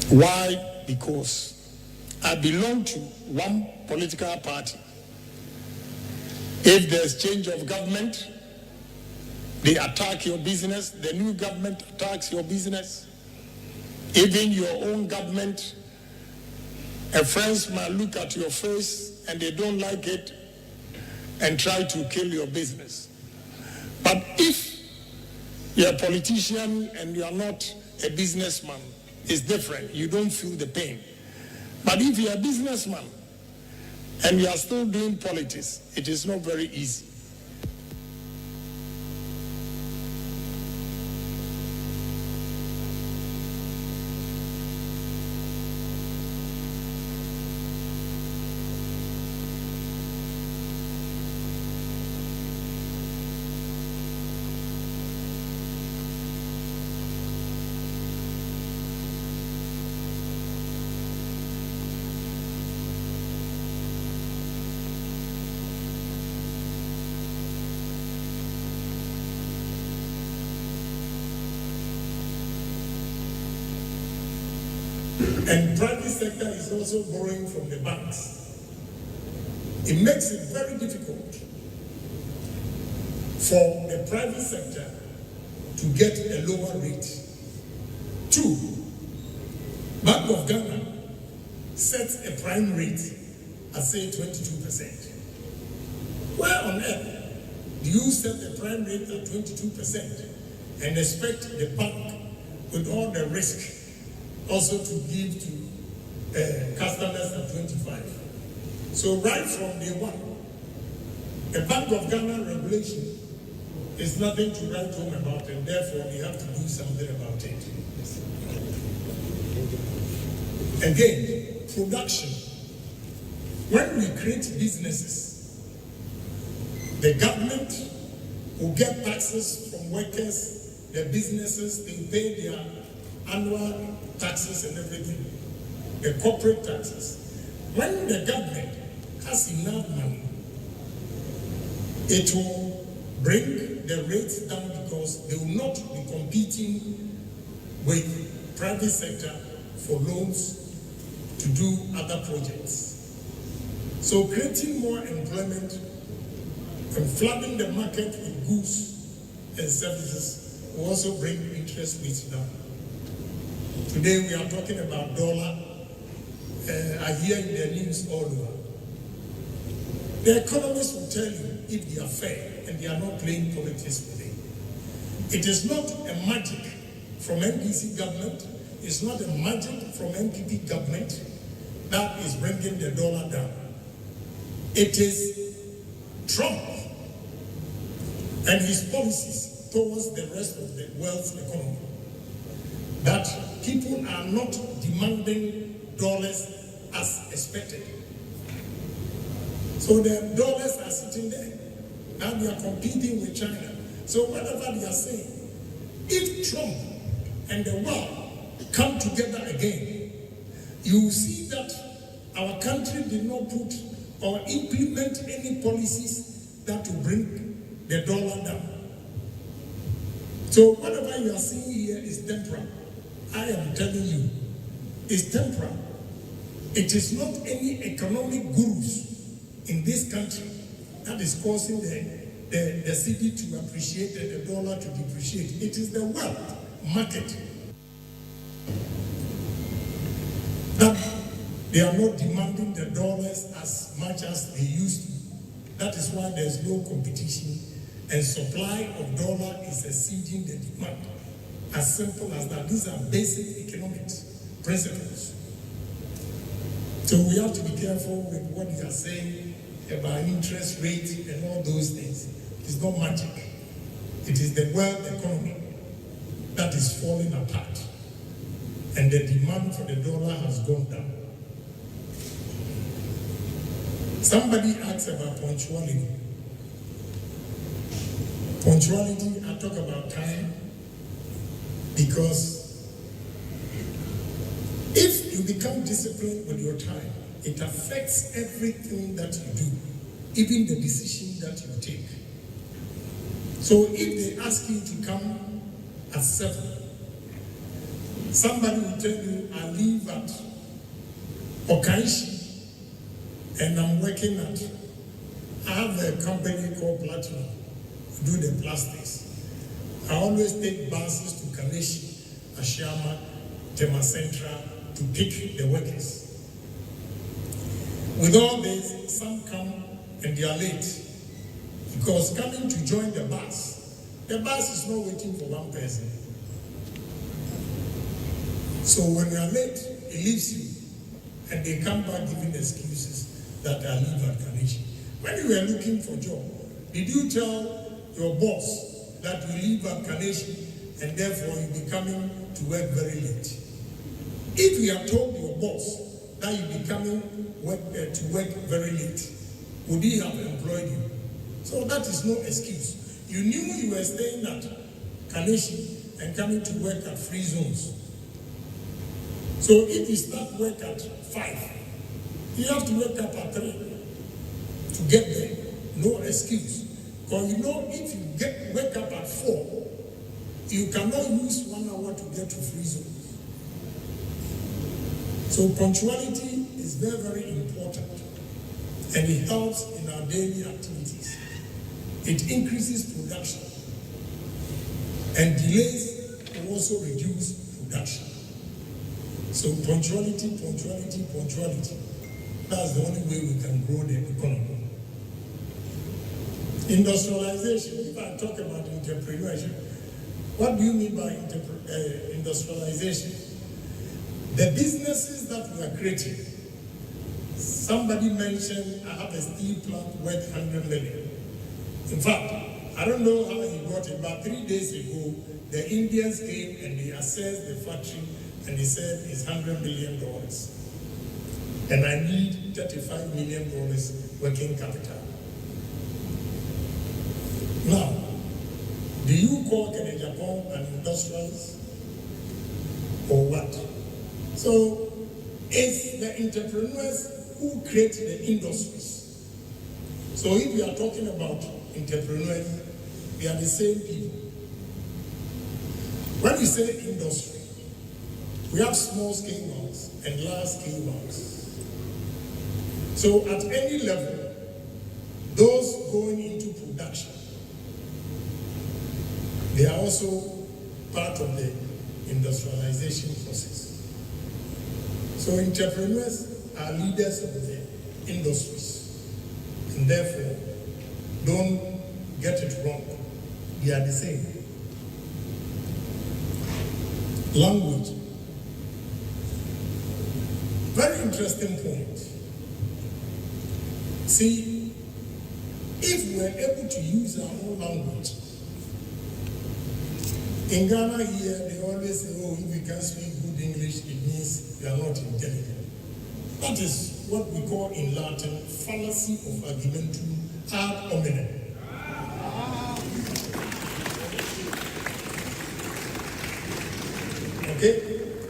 Why? Because I belong to one political party. If there's change of government, they attack your business. The new government attacks your business. Even your own government, a friend might look at your face and they don't like it and try to kill your business. But if you're a politician and you are not a businessman, it's different. You don't feel the pain. But if you're a businessman and you are still doing politics, it is not very easy. And private sector is also borrowing from the banks. It makes it very difficult for the private sector to get a lower rate. 2, Bank of Ghana sets a prime rate at say 22%. Where on earth do you set the prime rate at 22% and expect the bank with all the risk also to give to customers at 25. So right from day one, the Bank of Ghana regulation is nothing to write home about, and therefore we have to do something about it. Again, production. When we create businesses, the government will get taxes from workers, the businesses, they pay their annual taxes and everything, the corporate taxes. When the government has enough money, it will bring the rates down because they will not be competing with private sector for loans to do other projects. So creating more employment and flooding the market with goods and services will also bring interest rates down. Today we are talking about dollar. I hear in the news all over. The economists will tell you if they are fair and they are not playing politics with it. It is not a magic from NDC government. It's not a magic from NPP government that is bringing the dollar down. It is Trump and his policies towards the rest of the world's economy that people are not demanding dollars as expected. So the dollars are sitting there. Now they are competing with China. So whatever they are saying, if Trump and the world come together again, you will see that our country did not put or implement any policies that will bring the dollar down. So whatever you are seeing here is temporal. I am telling you, it's temporal. It is not any economic gurus in this country that is causing the city to appreciate and the dollar to depreciate. It is the wealth market that they are not demanding the dollars as much as they used to. That is why there's no competition and supply of dollar is exceeding the demand. As simple as that. These are basic economics principles. So we have to be careful with what you are saying about interest rates and all those things. It's not magic. It is the world economy that is falling apart. And the demand for the dollar has gone down. Somebody asked about punctuality. Punctuality, I talk about time because if you become disciplined with your time, it affects everything that you do, even the decision that you take. So if they ask you to come at 7, somebody will tell you, I leave at Okaishi and I'm working at, I have a company called Platinum, do the plastics. I always take buses to Kaneshi, Ashama, Tema Central to pick the workers. With all this, some come and they are late because coming to join the bus is not waiting for one person. So when you are late, it leaves you and they come back giving excuses that I live at Kaneshi. When you were looking for a job, did you tell your boss that you live at Kaneshi and therefore you'll be coming to work very late? If you have told your boss that you'll be coming to work very late, would he have employed you? So that is no excuse. You knew you were staying at Kaneshi and coming to work at free zones. So if you start work at 5, you have to wake up at 3 to get there. No excuse. Because you know, if you wake up at 4, you cannot use 1 hour to get to free zones. So punctuality is very, very important. And it helps in our daily activities. It increases production. And delays will also reduce production. So punctuality. That's the only way we can grow the economy. Industrialization, if I talk about entrepreneurship, what do you mean by industrialization? The businesses that we are creating. Somebody mentioned I have a steel plant worth 100 million. In fact, I don't know how he got it, but 3 days ago, the Indians came and they assessed the factory and they said it's $100 million. And I need $35 million working capital. Now, do you call Agyapong an industrialist? Or what? So, it's the entrepreneurs who create the industries. So if we are talking about entrepreneurs, they are the same people. When we say industry, we have small scale ones and large scale ones. So at any level, those going into production, they are also part of the industrialization process. So entrepreneurs are leaders of the industries, and therefore, don't get it wrong. They are the same. Language. Very interesting point. See, if we're able to use our own language, in Ghana here, they always say, oh, if you can't speak good English, it means you are not intelligent. That is what we call in Latin, fallacy of argumentum ad hominem. Okay?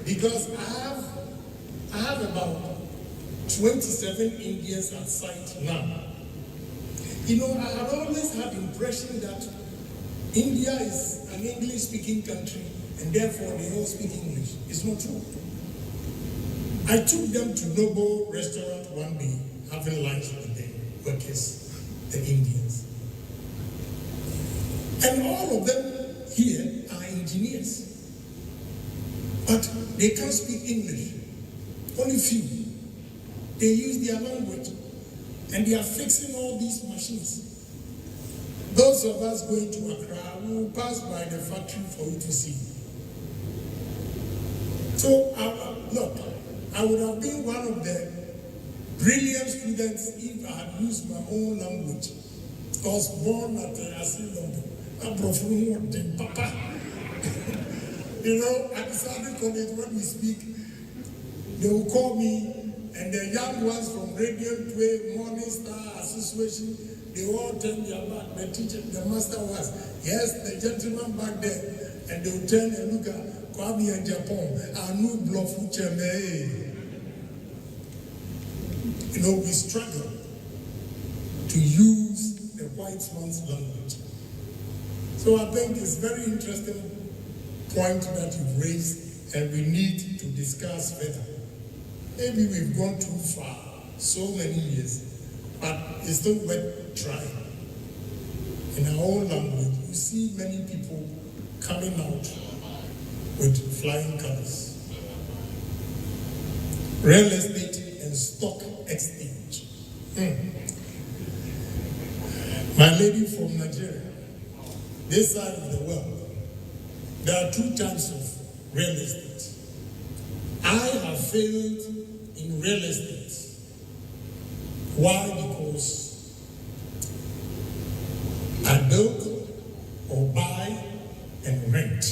Because I have about 27 Indians at site now. You know, I have always had the impression that India is an English-speaking country and therefore they all speak English. It's not true. I took them to Noble restaurant one day, having lunch with the workers, the Indians. And all of them here are engineers. But they can't speak English. Only few. They use their language. And they are fixing all these machines. Those of us going to Accra will pass by the factory for you to see. So, look, I would have been one of the brilliant students if I had used my own language. I was born at Asylum. I'm from Papa. You know, at the Southern College, when we speak, they will call me, and the young ones from Radio Quake, Morning Star Association, they all turn their back. The teacher, the master was, yes, the gentleman back there, and they will turn and look at Kwame Agyapong, Anu Blofu Cheme. You know, we struggle to use the white man's language. So I think it's very interesting point that you've raised, and we need to discuss further. Maybe we've gone too far, so many years, but it's still worth trying. In our own language, you see many people coming out with flying colors. Real estate and stock exchange. My lady from Nigeria, this side of the world, there are two types of real estate. I have failed in real estate. Why? Because I build or buy and rent.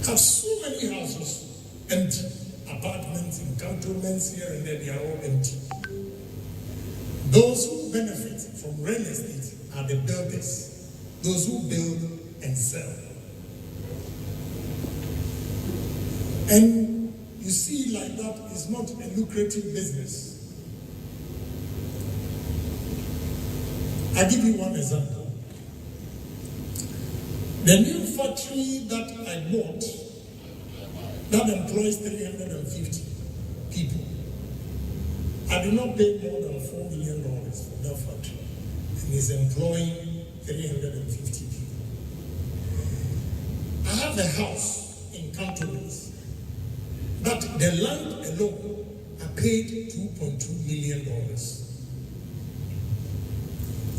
Have so many houses empty, apartments and cantonments here and there, they are all empty. Those who benefit from real estate are the builders, those who build and sell. And you see, like that is not a lucrative business. I'll give you one example. The new factory that I bought that employs 350 people. I did not pay more than $4 million for that factory, and is employing 350 people. I have a house in Cantonments, but the land alone, I paid $2.2 million.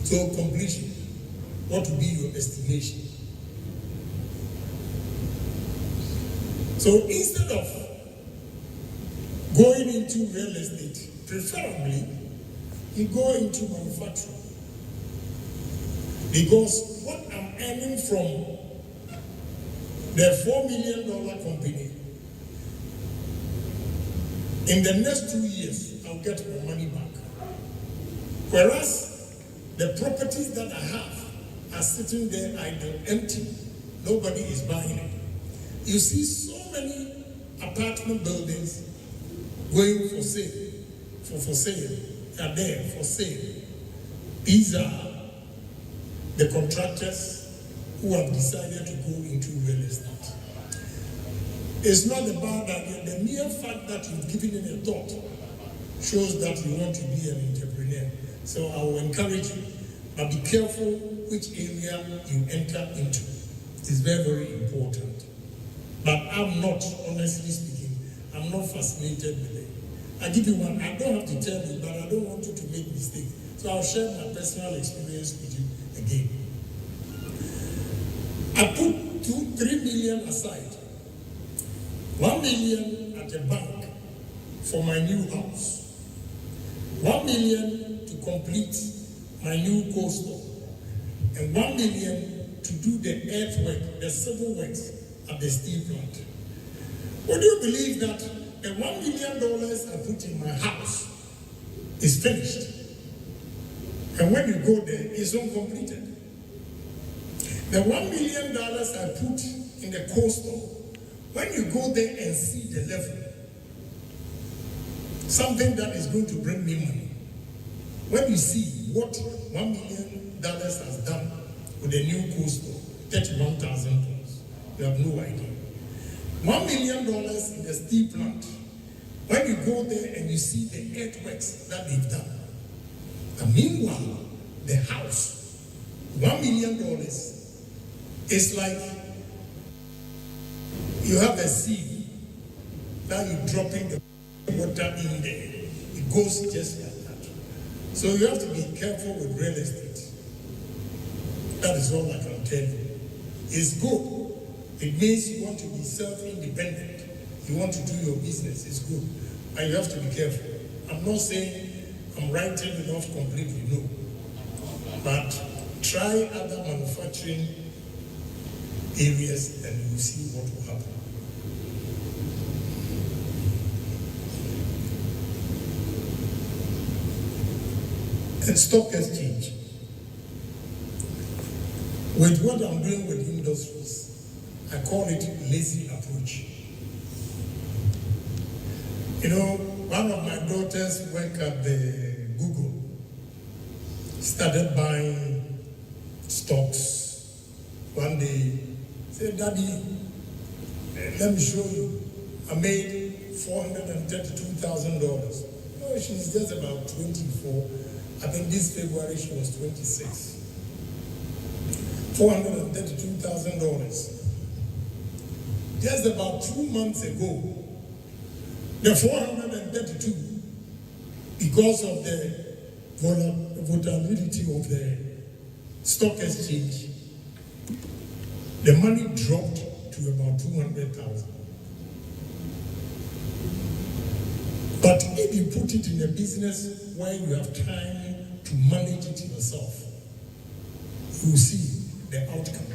So completion, what would be your estimation? So instead of going into real estate, preferably you go into manufacturing. Because what I'm earning from the $4 million company, in the next 2 years, I'll get my money back. Whereas the properties that I have are sitting there idle, empty. Nobody is buying it. You see so many apartment buildings going for sale, for sale, are there for sale. These are the contractors who have decided to go into real estate. It's not about that. The mere fact that you've given it a thought shows that you want to be an entrepreneur. So I will encourage you, but be careful which area you enter into. It's very, very important. But I'm not, honestly speaking, I'm not fascinated with it. I give you one. I don't have to tell you, but I don't want you to make mistakes. So I'll share my personal experience with you again. I put 3 million aside, 1 million at the bank for my new house, 1 million to complete my new coastal, and 1 million to do the earthwork, the civil works at the steel plant. Would you believe that the $1 million I put in my house is finished? And when you go there, it's uncompleted. The $1 million I put in the coastal, when you go there and see the level, something that is going to bring me money, when you see what $1 million has done with the new coastal, 31,000 tons, you have no idea. $1 million in the steel plant, when you go there and you see the earthworks that they've done. And meanwhile, the house, $1 million is like you have a seed that you're dropping the water in there. It goes just like that. So you have to be careful with real estate. That is all I can tell you. It's good. It means you want to be self-independent. You want to do your business. It's good. And you have to be careful. I'm not saying I'm writing it off completely, no. But try other manufacturing areas and you see what will happen. And stock exchange. With what I'm doing with industries, I call it lazy approach. You know, one of my daughters worked at the Google, started buying stocks. One day, said, "Daddy, let me show you. I made $432,000. No, she's just about 24. I think this February she was 26. $432,000. Just about 2 months ago, the 432, because of the volatility of the stock exchange, the money dropped to about 200,000. But if you put it in a business where you have time to manage it yourself, you will see the outcome.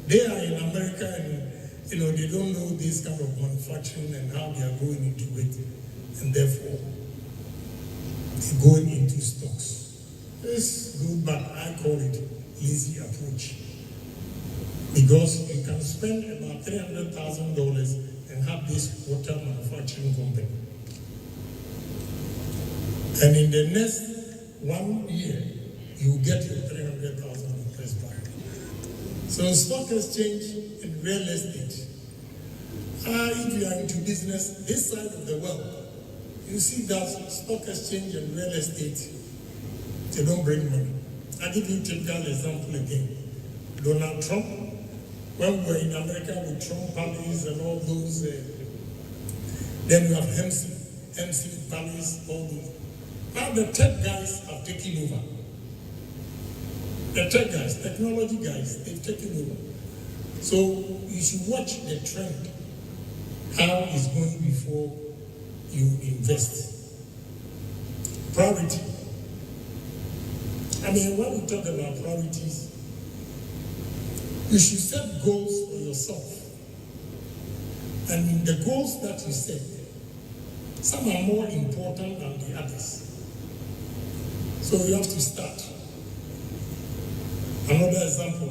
They are in America and they don't know this kind of manufacturing and how they are going into it, and therefore they're going into stocks. It's good, but I call it lazy approach. Because you can spend about $300,000 and have this water manufacturing company. And in the next 1 year, you get your $300,000 back. So stock exchange and real estate. If you are into business, this side of the world, you see that stock exchange and real estate, they don't bring money. I'll give you a typical example again. Donald Trump, when we were in America with Trump Palace and all those, then you have MC Palace, all those. Now the tech guys have taken over. The tech guys, technology guys, they've taken over. So you should watch the trend, how it's going before you invest. Priority. I mean, when we talk about priorities, you should set goals for yourself. And the goals that you set, some are more important than the others. So you have to start. Another example,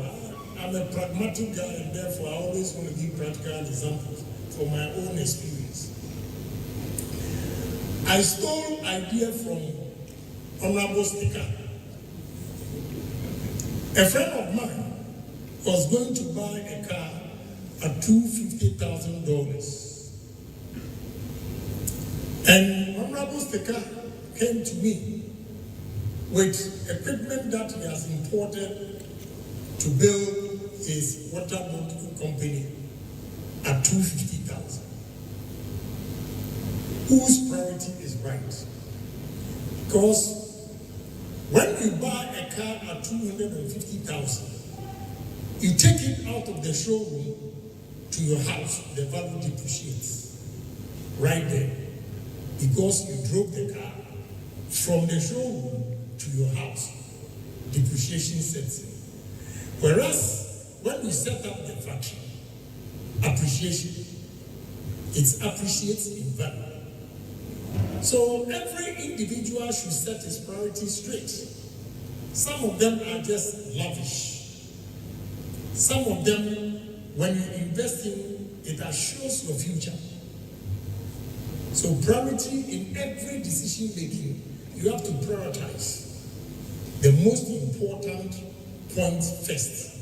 I'm a pragmatic guy and therefore I always want to give practical examples from my own experience. I stole idea from Honorable Speaker. A friend of mine was going to buy a car at $250,000. And Honorable Speaker came to me with equipment that he has imported to build his waterboarding company at $250,000. Whose priority is right? Because when you buy a car at $250,000, You take it out of the showroom to your house, the value depreciates right there because you drove the car from the showroom to your house. Depreciation sets in. Whereas when we set up the factory, appreciation, it appreciates in value. So every individual should set his priorities straight. Some of them are just lavish. Some of them, when you invest in, it assures your future. So priority in every decision making, you have to prioritize the most important point first,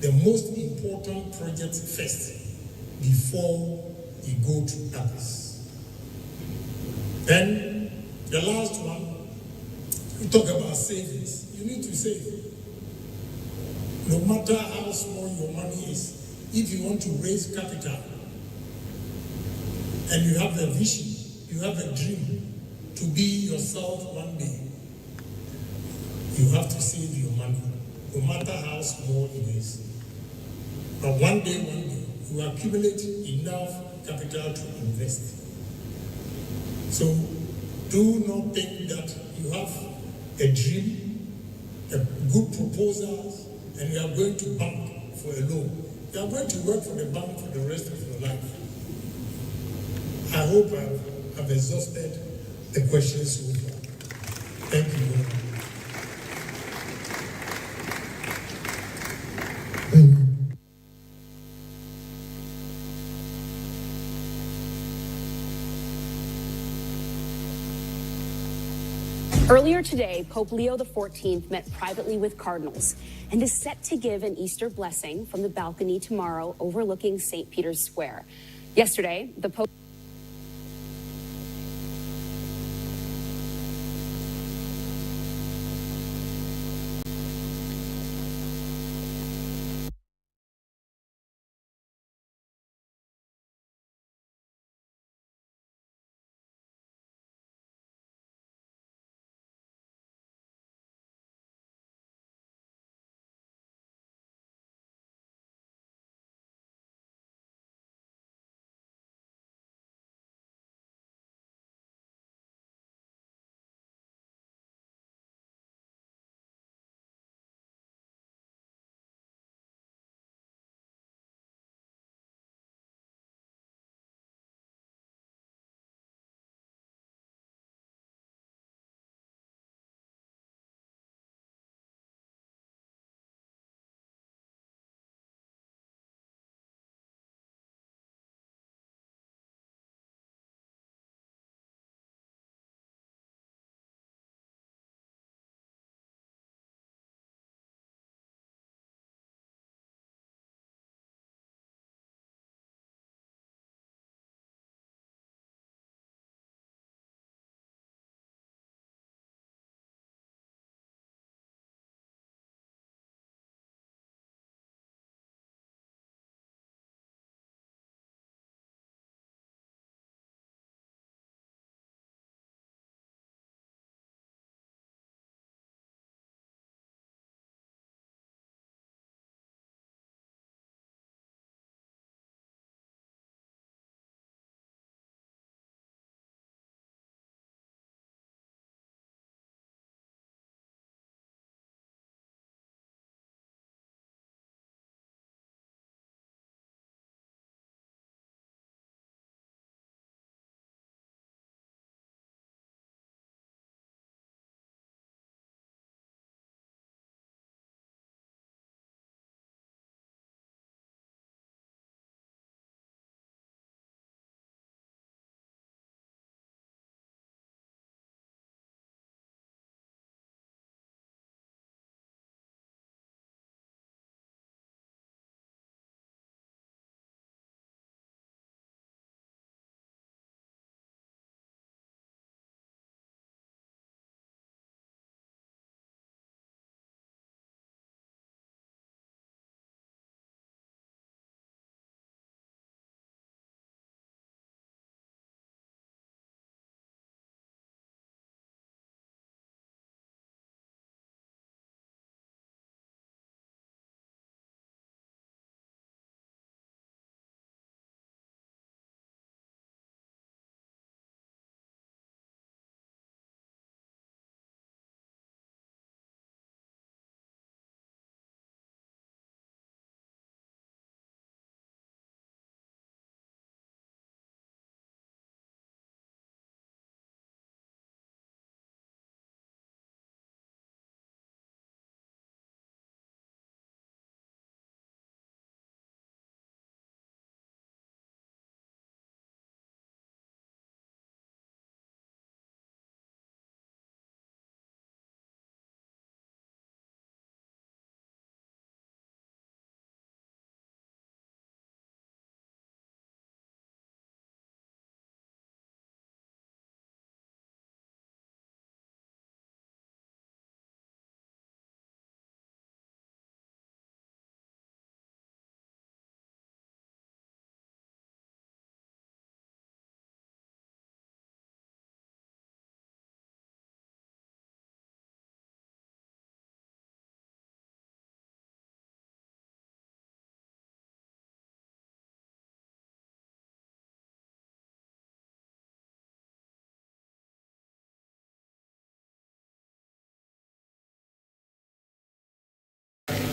the most important project first, before you go to others. Then the last one, we talk about savings. You need to save. No matter how small your money is, if you want to raise capital and you have a vision, you have a dream to be yourself one day, you have to save your money, no matter how small it is. But one day, you accumulate enough capital to invest. So do not think that you have a dream, a good proposal, and you are going to bank for a loan. You are going to work for the bank for the rest of your life. I hope I have exhausted the questions so far. Thank you very much. Earlier today, Pope Leo XIV met privately with cardinals and is set to give an Easter blessing from the balcony tomorrow overlooking St. Peter's Square. Yesterday, the Pope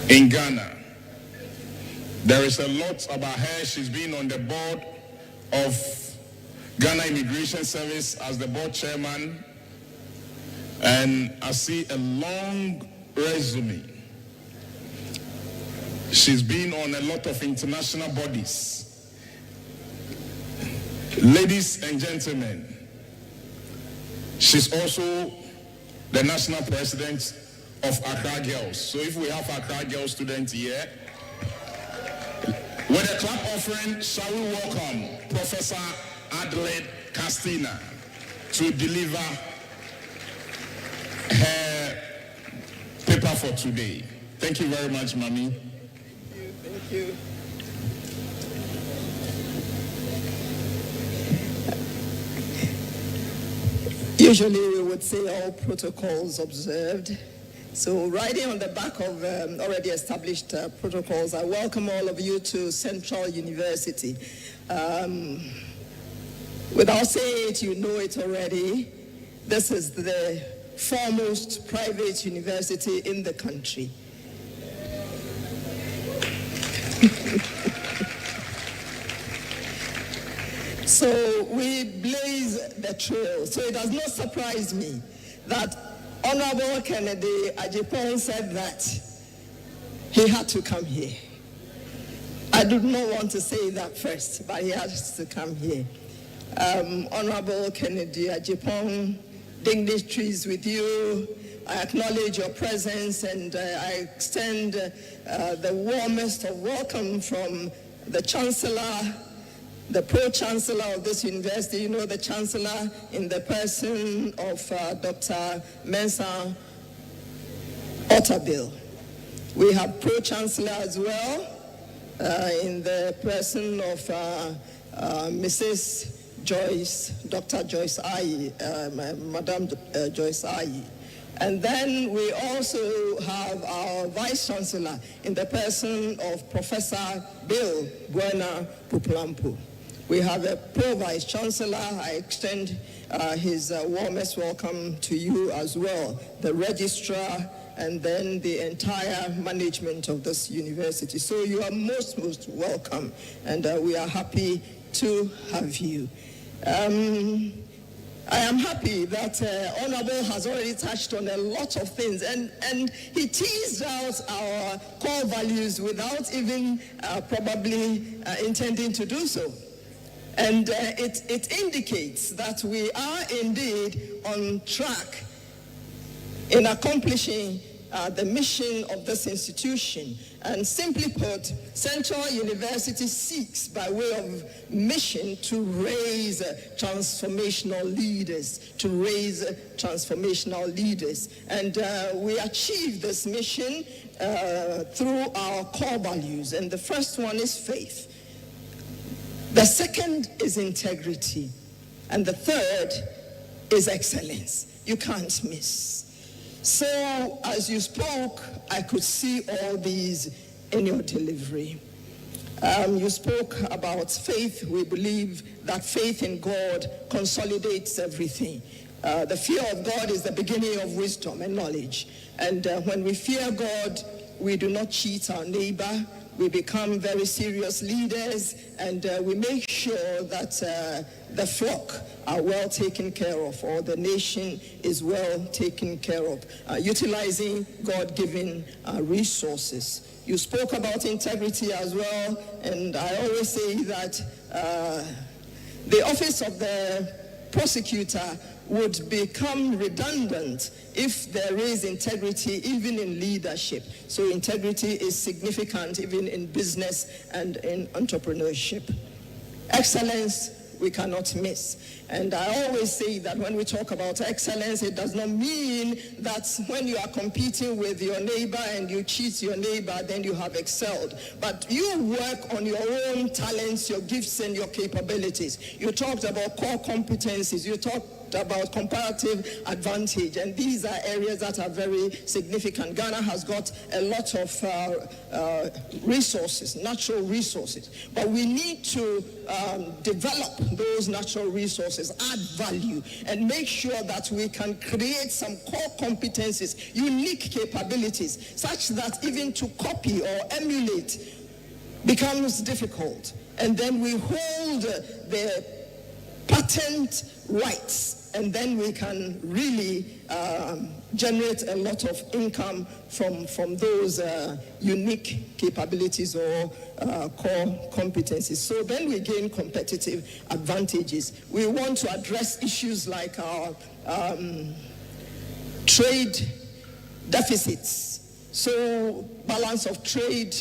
in Ghana. There is a lot about her. She's been on the board of Ghana Immigration Service as the board chairman, and I see a long resume. She's been on a lot of international bodies. Ladies and gentlemen, she's also the national president of Accra Girls. So if we have Accra Girls students here, with a clap offering, shall we welcome Professor Adelaide Castina to deliver her paper for today. Thank you very much, Mami. Thank you. Usually we would say all protocols observed. So riding on the back of already established protocols, I welcome all of you to Central University. Without saying it, you know it already. This is the foremost private university in the country. So we blaze the trail. So it does not surprise me that Honorable Kennedy Agyapong said that he had to come here. I did not want to say that first, but he has to come here. Honorable Kennedy Agyapong, dignitaries with you, I acknowledge your presence, and I extend the warmest of welcome from the Chancellor, the Pro-Chancellor of this university. You know the Chancellor in the person of Dr. Mensah Otabil. We have Pro-Chancellor as well in the person of Mrs. Joyce, Dr. Joyce Ayi, Madam Joyce Ayi. And then we also have our Vice Chancellor in the person of Professor Bill Buena Pupulampu. We have a Pro-Vice Chancellor. I extend his warmest welcome to you as well, the Registrar, and then the entire management of this university. So you are most welcome, and we are happy to have you. I am happy that Honorable has already touched on a lot of things, and he teased out our core values without even probably intending to do so. And it indicates that we are indeed on track in accomplishing the mission of this institution. And simply put, Central University seeks, by way of mission, to raise transformational leaders, And we achieve this mission through our core values. And the first one is faith. The second is integrity. And the third is excellence. You can't miss. So, as you spoke, I could see all these in your delivery. You spoke about faith. We believe that faith in God consolidates everything. The fear of God is the beginning of wisdom and knowledge. And when we fear God, we do not cheat our neighbor. We become very serious leaders, and we make sure that the flock are well taken care of, or the nation is well taken care of, utilizing God-given resources. You spoke about integrity as well, and I always say that the office of the prosecutor would become redundant if there is integrity even in leadership. So integrity is significant even in business and in entrepreneurship. Excellence, we cannot miss. And I always say that when we talk about excellence, it does not mean that when you are competing with your neighbor and you cheat your neighbor, then you have excelled. But you work on your own talents, your gifts, and your capabilities. You talked about core competencies. You talked talked about comparative advantage, and these are areas that are very significant. Ghana has got a lot of resources, natural resources, but we need to develop those natural resources, add value, and make sure that we can create some core competencies, unique capabilities, such that even to copy or emulate becomes difficult. And then we hold the patent rights, and then we can really generate a lot of income from those unique capabilities or core competencies. So then we gain competitive advantages. We want to address issues like our trade deficits. So balance of trade,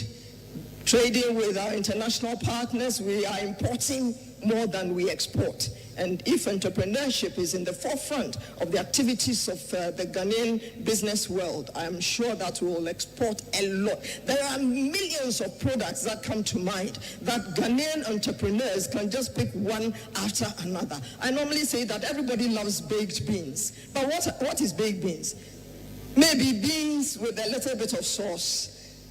trading with our international partners, we are importing more than we export. And if entrepreneurship is in the forefront of the activities of the Ghanaian business world, I am sure that we will export a lot. There are millions of products that come to mind that Ghanaian entrepreneurs can just pick one after another. I normally say that everybody loves baked beans. But what is baked beans? Maybe beans with a little bit of sauce,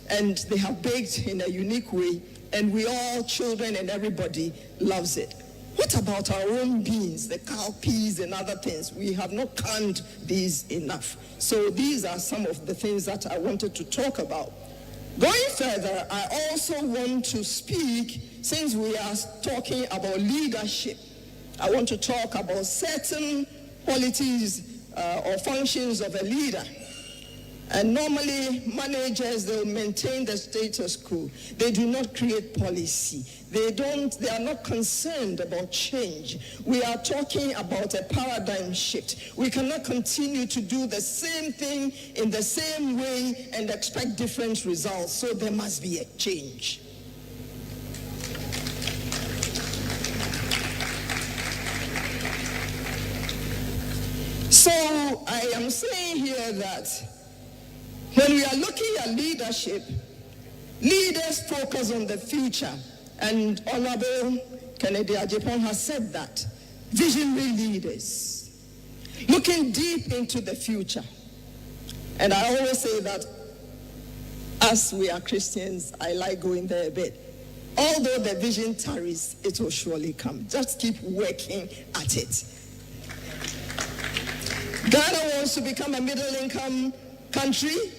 and they have baked in a unique way, and we all, children and everybody, loves it. What about our own beans, the cowpeas and other things? We have not canned these enough. So these are some of the things that I wanted to talk about. Going further, I also want to speak, since we are talking about leadership, I want to talk about certain qualities or functions of a leader. And normally, managers, they'll maintain the status quo. They do not create policy. They are not concerned about change. We are talking about a paradigm shift. We cannot continue to do the same thing in the same way and expect different results. So there must be a change. So I am saying here that when we are looking at leadership, leaders focus on the future. And Honorable Kennedy Agyapong has said that. Visionary leaders, looking deep into the future. And I always say that as we are Christians, I like going there a bit. Although the vision tarries, it will surely come. Just keep working at it. Ghana wants to become a middle-income country,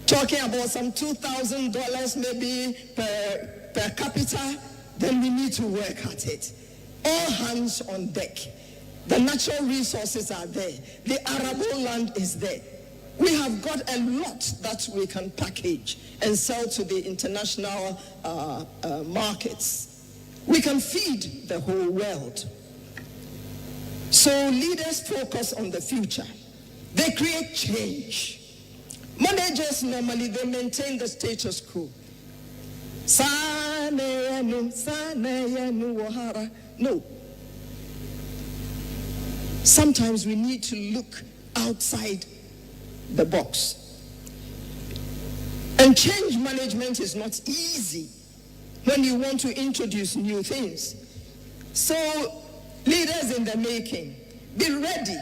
talking about some $2,000 maybe per capita, then we need to work at it. All hands on deck. The natural resources are there. The arable land is there. We have got a lot that we can package and sell to the international markets. We can feed the whole world. So leaders focus on the future. They create change. Managers normally, they maintain the status quo. No. Sometimes we need to look outside the box. And change management is not easy when you want to introduce new things. So leaders in the making, be ready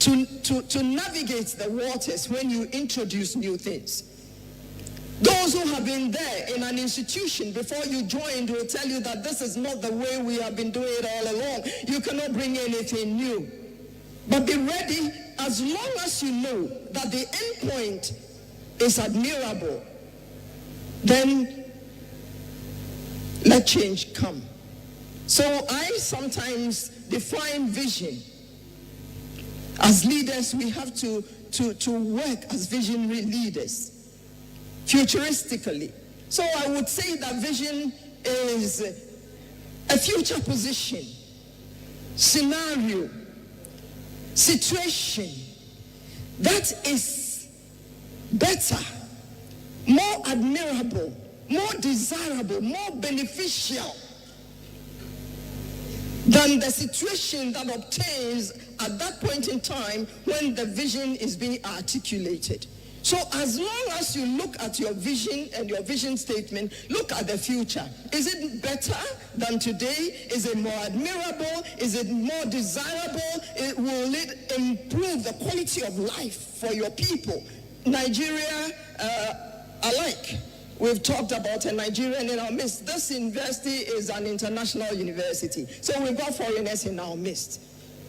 to navigate the waters when you introduce new things. Those who have been there in an institution before you joined will tell you that this is not the way we have been doing it all along. You cannot bring anything new. But be ready, as long as you know that the end point is admirable, then let change come. So I sometimes define vision. As leaders, we have to work as visionary leaders, futuristically. So I would say that vision is a future position, scenario, situation that is better, more admirable, more desirable, more beneficial than the situation that obtains at that point in time when the vision is being articulated. So as long as you look at your vision and your vision statement, look at the future. Is it better than today? Is it more admirable? Is it more desirable? Will it improve the quality of life for your people? Nigeria alike. We've talked about a Nigerian in our midst. This university is an international university. So we've got foreigners in our midst.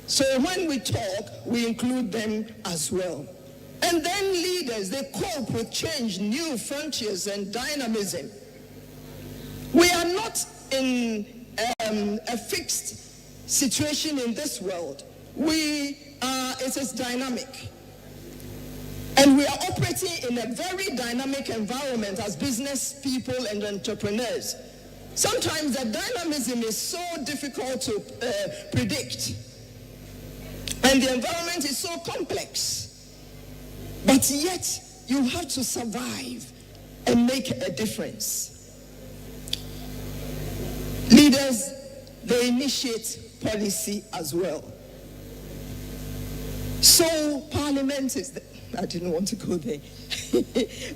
So when we talk, we include them as well. And then leaders, they cope with change, new frontiers, and dynamism. We are not in a fixed situation in this world. It is dynamic. And we are operating in a very dynamic environment as business people and entrepreneurs. Sometimes the dynamism is so difficult to predict. And the environment is so complex. But yet, you have to survive and make a difference. Leaders, they initiate policy as well. So, Parliament is, I didn't want to go there.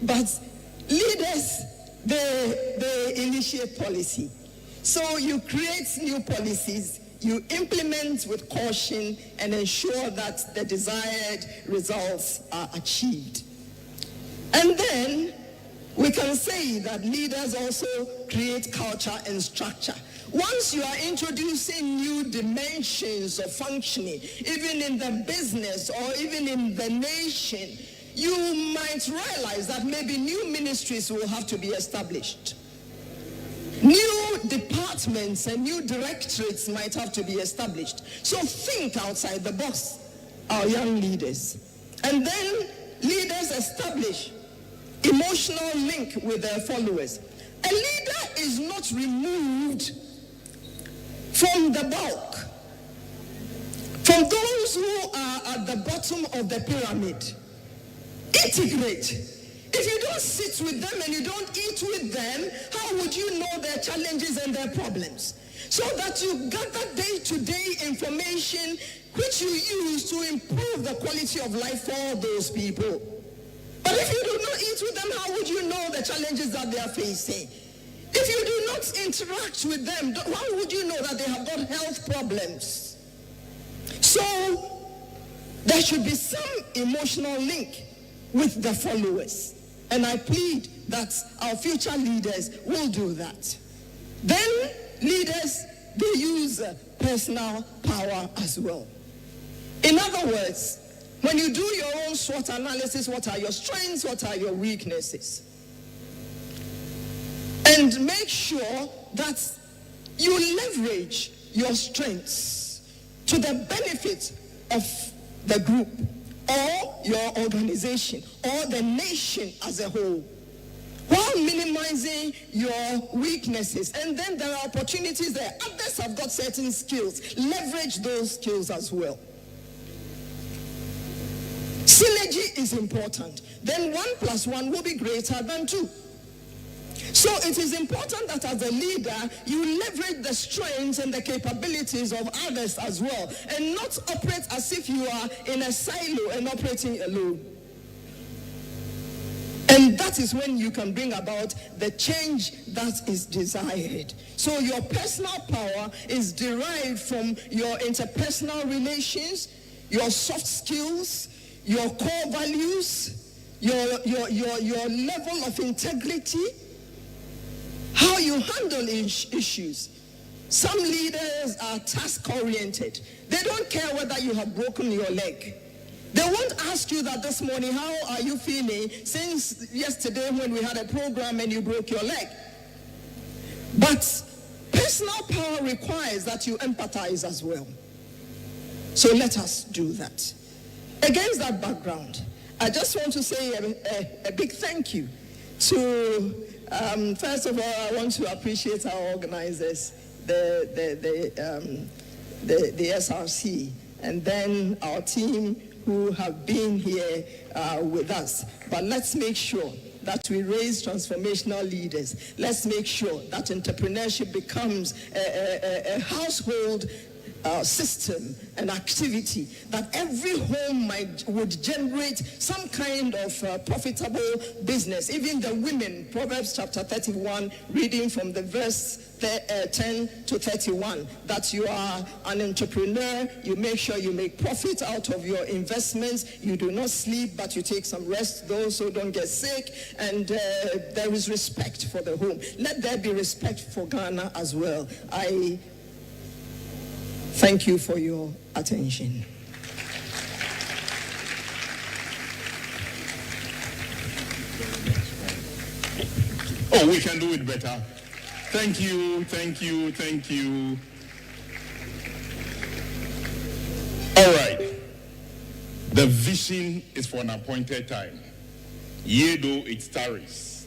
But leaders, they initiate policy. So, you create new policies, you implement with caution and ensure that the desired results are achieved. And then we can say that leaders also create culture and structure. Once you are introducing new dimensions of functioning, even in the business or even in the nation, you might realize that maybe new ministries will have to be established. New departments and new directorates might have to be established. So think outside the box, our young leaders. And then leaders establish emotional link with their followers. A leader is not removed from the bulk, from those who are at the bottom of the pyramid. Integrate. If you don't sit with them and you don't eat with them, how would you know their challenges and their problems? So that you gather day-to-day information which you use to improve the quality of life for those people. But if you do not eat with them, how would you know the challenges that they are facing? If you do not interact with them, how would you know that they have got health problems? So there should be some emotional link with the followers. And I plead that our future leaders will do that. Then leaders, they use personal power as well. In other words, when you do your own SWOT analysis, what are your strengths, what are your weaknesses? And make sure that you leverage your strengths to the benefit of the group, or your organization, or the nation as a whole, while minimizing your weaknesses. And then there are opportunities there. Others have got certain skills. Leverage those skills as well. Synergy is important. Then 1 + 1 will be greater than 2. So it is important that as a leader, you leverage the strengths and the capabilities of others as well, and not operate as if you are in a silo and operating alone. And that is when you can bring about the change that is desired. So your personal power is derived from your interpersonal relations, your soft skills, your core values, your level of integrity, how you handle issues. Some leaders are task-oriented. They don't care whether you have broken your leg. They won't ask you that this morning, how are you feeling since yesterday when we had a program and you broke your leg? But personal power requires that you empathize as well. So let us do that. Against that background, I just want to say a big thank you to, first of all, I want to appreciate our organizers, the SRC, and then our team who have been here with us. But let's make sure that we raise transformational leaders. Let's make sure that entrepreneurship becomes a household system and activity, that every home would generate some kind of profitable business. Even the women, Proverbs chapter 31, reading from the verse 10 to 31, that you are an entrepreneur, you make sure you make profit out of your investments, you do not sleep, but you take some rest, those who don't get sick, and there is respect for the home. Let there be respect for Ghana as well. I thank you for your attention. Oh, we can do it better. Thank you, thank you, thank you. All right. The vision is for an appointed time. Yea, though it tarries.